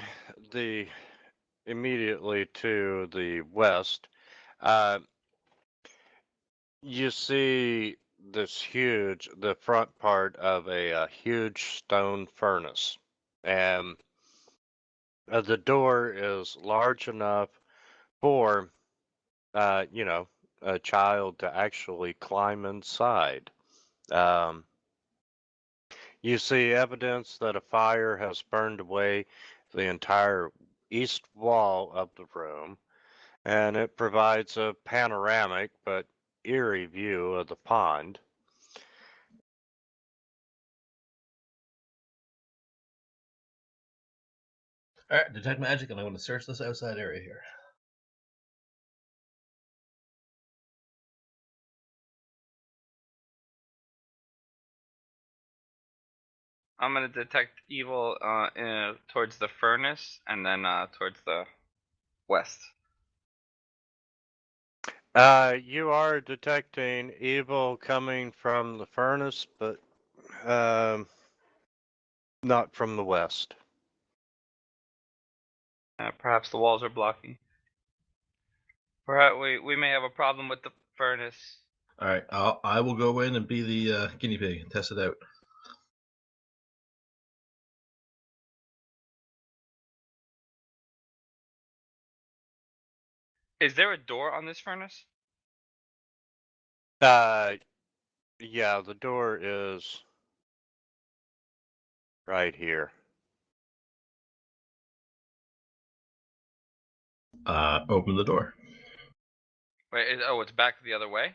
immediately to the west. You see the front part of a huge stone furnace, and the door is large enough for, a child to actually climb inside. Um, you see evidence that a fire has burned away the entire east wall of the room, and it provides a panoramic but eerie view of the pond. All right, detect magic, and I'm going to search this outside area here. I'm gonna detect evil towards the furnace and then towards the west. You are detecting evil coming from the furnace, but not from the west. Perhaps the walls are blocking. Perhaps we may have a problem with the furnace. All right, I will go in and be the guinea pig and test it out. Is there a door on this furnace? Yeah, the door is right here. Open the door. Wait, it's back the other way?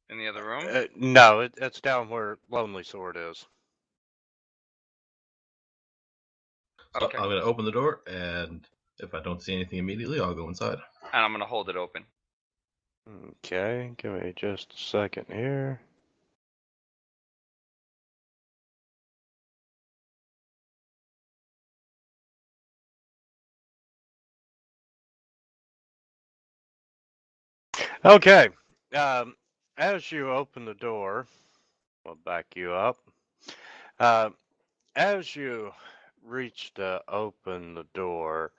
In the other room? No, it's down where Lonely Sword is. So Okay. I'm going to open the door, and if I don't see anything immediately, I'll go inside. And I'm gonna hold it open. Okay, give me just a second here. Okay, as you open the door, I'll back you up. As you reach to open the door,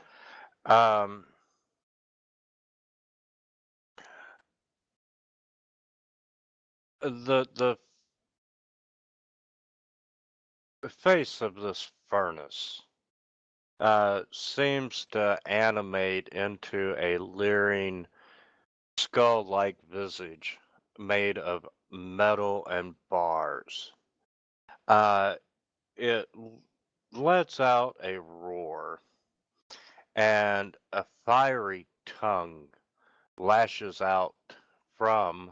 the face of this furnace seems to animate into a leering skull-like visage made of metal and bars. It lets out a roar, and a fiery tongue lashes out from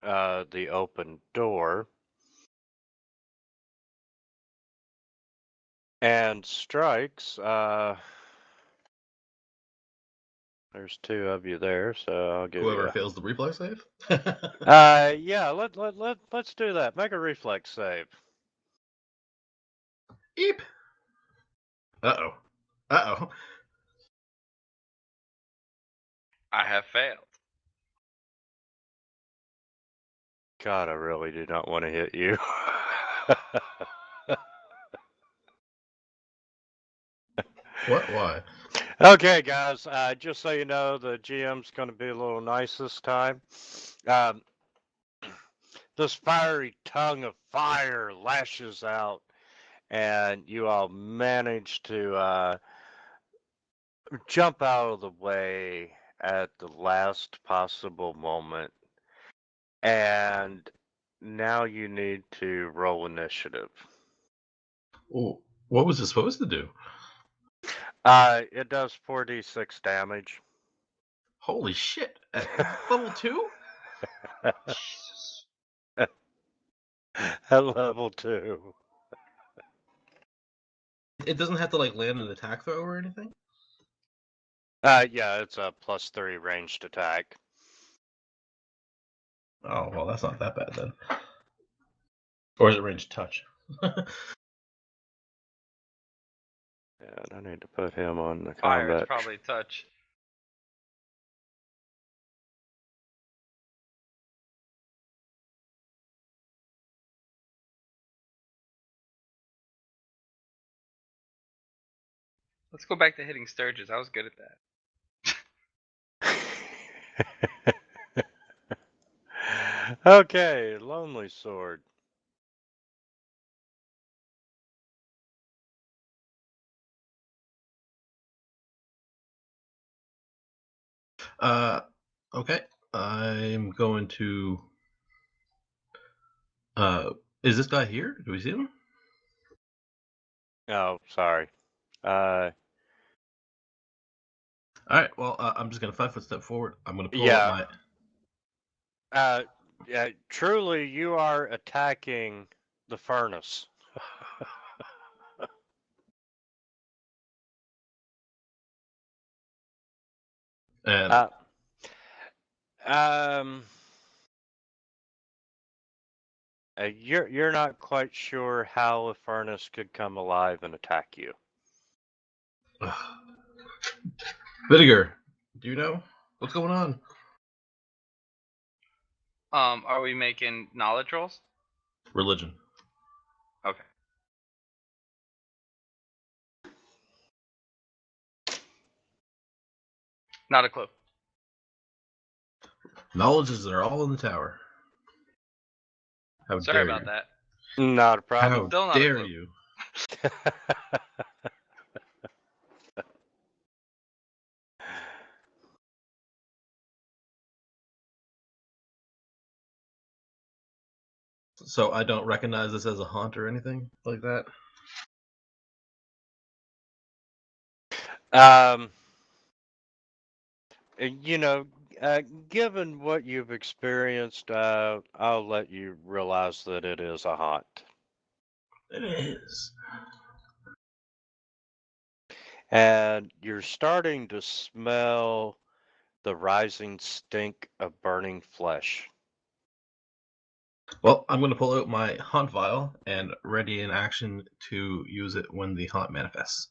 the open door and strikes. There's two of you there, so I'll give Whoever you. fails the reflex save. Yeah. Let's do that. Make a reflex save. Eep. Uh-oh. Uh-oh. I have failed. God, I really do not want to hit you. What? Why? Okay, guys. Just so you know, the GM's going to be a little nice this time. This fiery tongue of fire lashes out, and you all manage to jump out of the way at the last possible moment. And now you need to roll initiative. Ooh, what was it supposed to do? It does 4d6 damage. Holy shit! At level 2? Jesus. At level 2. It doesn't have to like land an attack throw or anything? Yeah, it's a +3 ranged attack. Oh, well, that's not that bad then. Or is it ranged touch? And I need to put him on the Fire, it's combat. probably touch. Let's go back to hitting Sturgis. I was good at that. Okay, Lonely Sword. Okay. I'm going to... is this guy here? Do we see him? Oh, sorry. Alright, well, I'm just going to 5-foot step forward. I'm going to pull Yeah. up my... Yeah, truly, you are attacking the furnace. And you're not quite sure how a furnace could come alive and attack you. Vinegar, do you know what's going on? Are we making knowledge rolls? Religion. Okay. Not a clue. Knowledge is they're all in the tower. How Sorry dare about you? that. Not a problem. How Still not a dare clue. you? So I don't recognize this as a haunt or anything like that? You know, given what you've experienced, I'll let you realize that it is a haunt. It is. And you're starting to smell the rising stink of burning flesh. Well, I'm going to pull out my haunt vial and ready in action to use it when the haunt manifests.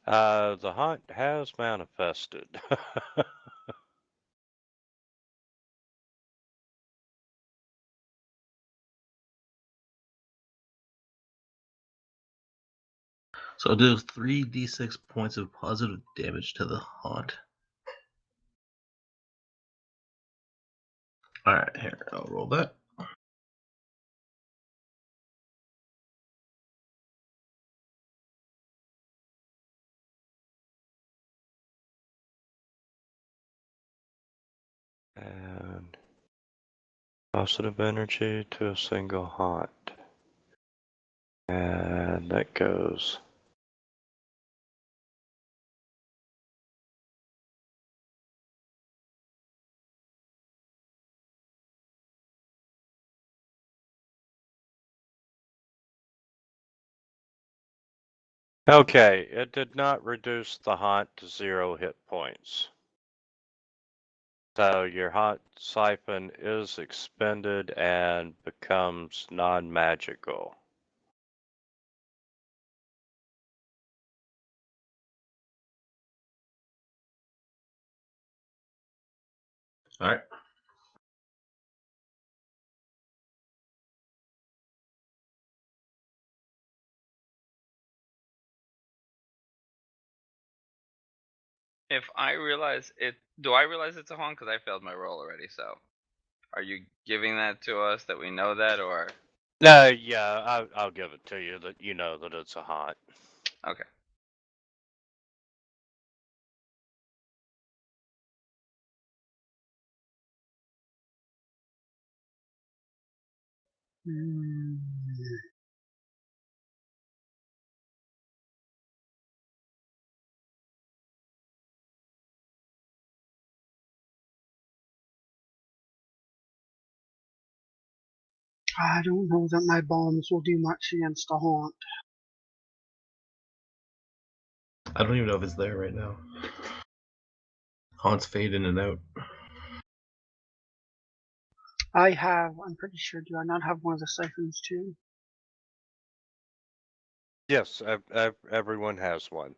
The haunt has manifested. So it deals 3d6 points of positive damage to the haunt. Alright, here, I'll roll that. And positive energy to a single haunt. And that goes. Okay, it did not reduce the haunt to 0 hit points. So your haunt siphon is expended and becomes non-magical. All right. If I realize it, do I realize it's a haunt? Because I failed my roll already. So, are you giving that to us that we know that, or No, yeah, I'll give it to you that you know that it's a haunt. okay? Hmm. I don't know that my bombs will do much against a haunt. I don't even know if it's there right now. Haunts fade in and out. I'm pretty sure, do I not have one of the siphons too? Yes, everyone has one.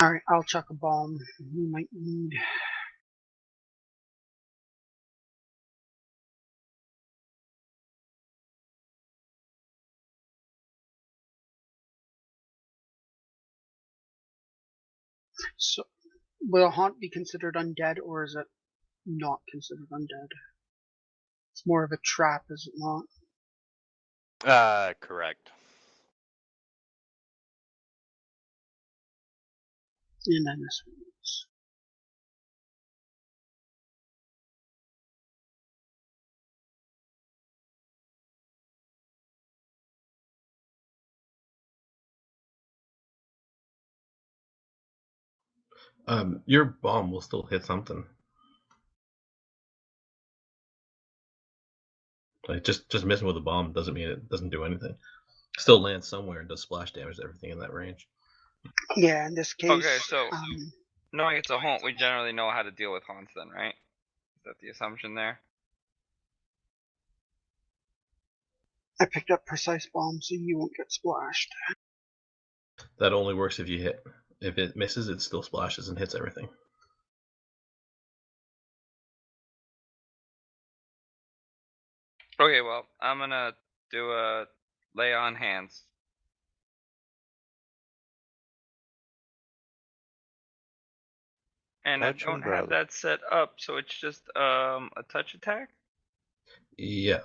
Alright, I'll chuck a bomb. You might need. So, will a haunt be considered undead, or is it not considered undead? It's more of a trap, is it not? Correct. And then this one's. Your bomb will still hit something. Like just missing with a bomb doesn't mean it doesn't do anything. Still lands somewhere and does splash damage to everything in that range. Yeah, in this case. Okay, so knowing it's a haunt, we generally know how to deal with haunts, then, right? Is that the assumption there? I picked up precise bomb, so you won't get splashed. That only works if you hit. If it misses, it still splashes and hits everything. Okay, well, I'm gonna do a lay on hands. And I Touch don't umbrella. have that set up, so it's just a touch attack. Yeah.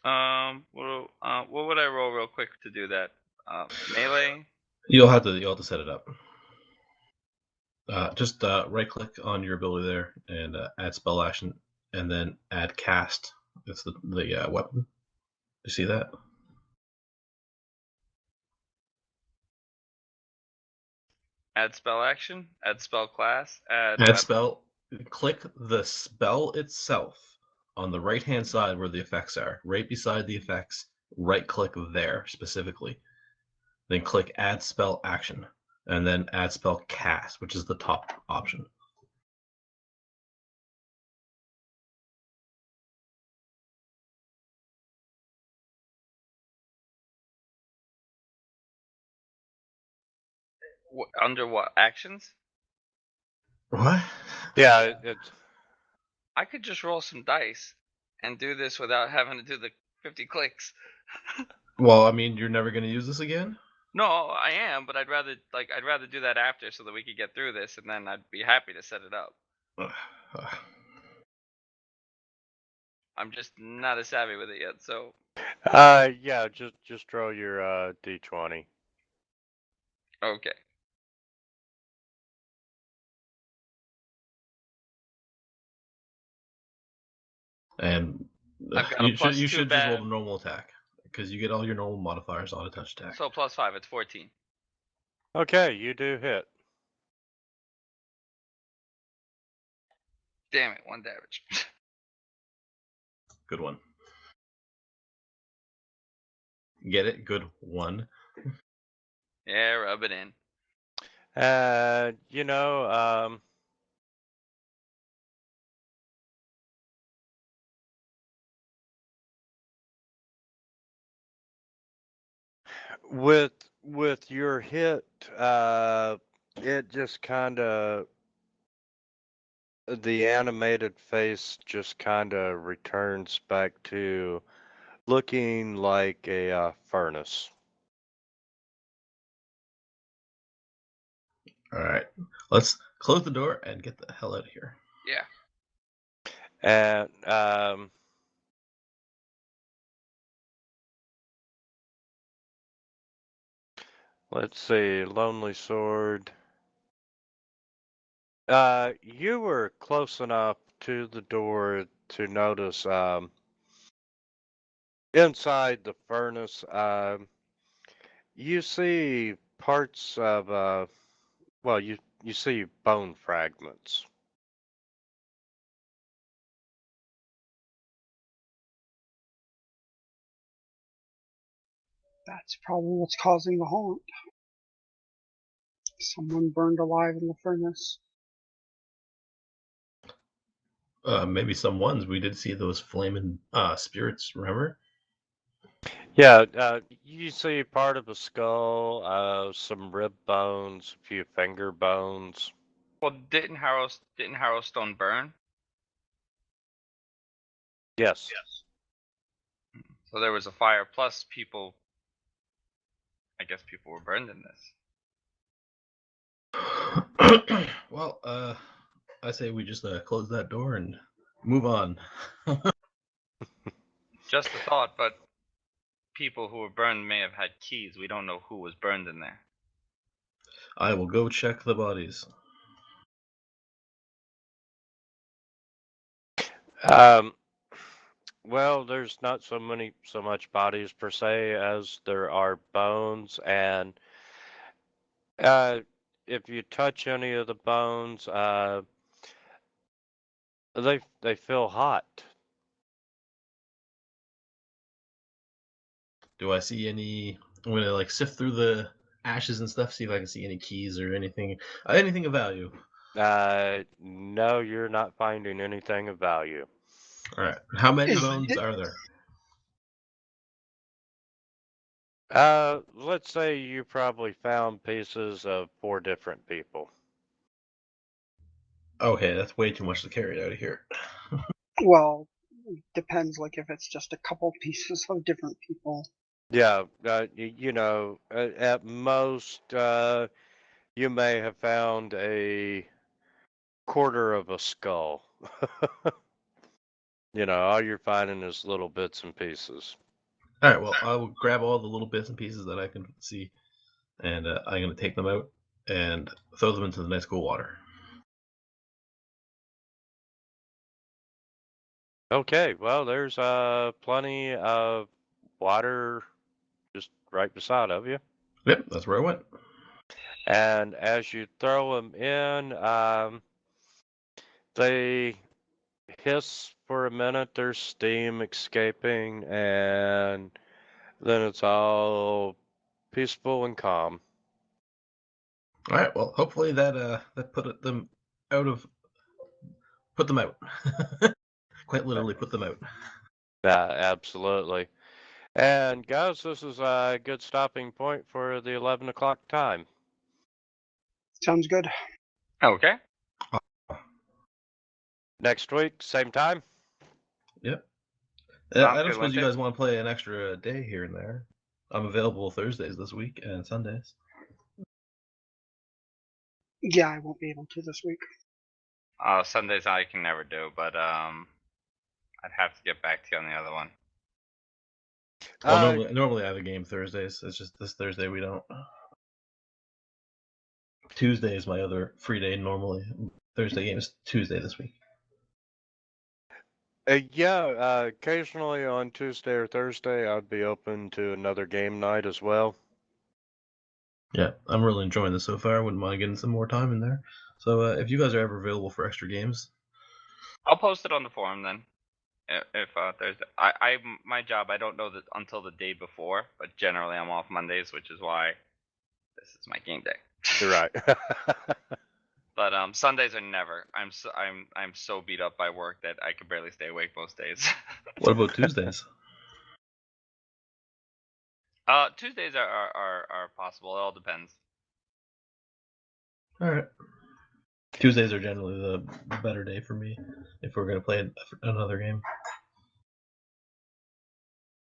What would I roll real quick to do that? Melee. You'll have to set it up. Just right click on your ability there and add spell action, and then add cast. It's the weapon. You see that? Add spell action. Add spell class. Add Add weapon. spell. Click the spell itself on the right hand side where the effects are. Right beside the effects, right click there specifically. Then click add spell action, and then add spell cast, which is the top option. Under what actions? What? Yeah, it's I could just roll some dice and do this without having to do the 50 clicks. Well, I mean, you're never gonna use this again. No, I am, but I'd rather do that after so that we could get through this, and then I'd be happy to set it up. I'm just not as savvy with it yet, so. yeah, just roll your d20. Okay. And I've got a you plus 2 should just roll bad. the normal attack because you get all your normal modifiers on a touch attack. So +5, it's 14. Okay, you do hit. Damn it, 1 damage. Good one. Get it? Good one. Yeah, rub it in. You know, with your hit, it just kind of the animated face just kind of returns back to looking like a furnace. All right, let's close the door and get the hell out of here. Yeah. And let's see, Lonely Sword. You were close enough to the door to notice inside the furnace, you see parts of well, you see bone fragments. That's probably what's causing the haunt. Someone burned alive in the furnace. Maybe some ones we did see those flaming spirits. Remember? Yeah, you see part of a skull, some rib bones, a few finger bones. Well, didn't Harrowstone burn? Yes. So there was a fire plus people. I guess people were burned in this. Well, I say we just close that door and move on. Just a thought, but people who were burned may have had keys. We don't know who was burned in there. I will go check the bodies. Well, there's not so much bodies per se as there are bones, and if you touch any of the bones, they feel hot. Do I see any? I'm gonna like sift through the ashes and stuff, see if I can see any keys or anything of value. No, you're not finding anything of value. All right. How many Is bones it- are there? Let's say you probably found pieces of 4 different people. Okay, that's way too much to carry out of here. Well, depends. Like if it's just a couple pieces of different people. Yeah, you know, at most, you may have found a quarter of a skull. You know, all you're finding is little bits and pieces. All right. Well, I will grab all the little bits and pieces that I can see, and I'm gonna take them out and throw them into the nice cool water. Okay, well, there's plenty of water just right beside of you. Yep, that's where I went. And as you throw them in, they hiss for a minute, there's steam escaping, and then it's all peaceful and calm. All right. Well, hopefully that put them out. Quite literally, put them out. Yeah, absolutely. And guys, this is a good stopping point for the 11 o'clock time. Sounds good. Okay. Next week, same time. Yep. Sounds I don't good, suppose you Winter. guys want to play an extra day here and there. I'm available Thursdays this week and Sundays. Yeah, I won't be able to this week. Sundays I can never do, but I'd have to get back to you on the other one. Well, normally I have a game Thursdays. It's just this Thursday we don't. Tuesday is my other free day normally. Thursday game is Tuesday this week. Yeah, occasionally on Tuesday or Thursday, I'd be open to another game night as well. Yeah, I'm really enjoying this so far. I wouldn't mind getting some more time in there. So if you guys are ever available for extra games, I'll post it on the forum then. If Thursday, my job, I don't know that until the day before, but generally I'm off Mondays, which is why this is my game day. You're right. But Sundays are never. I'm so beat up by work that I could barely stay awake most days. what about Tuesdays? Tuesdays are possible. It all depends. All right. Tuesdays are generally the better day for me if we're going to play another game.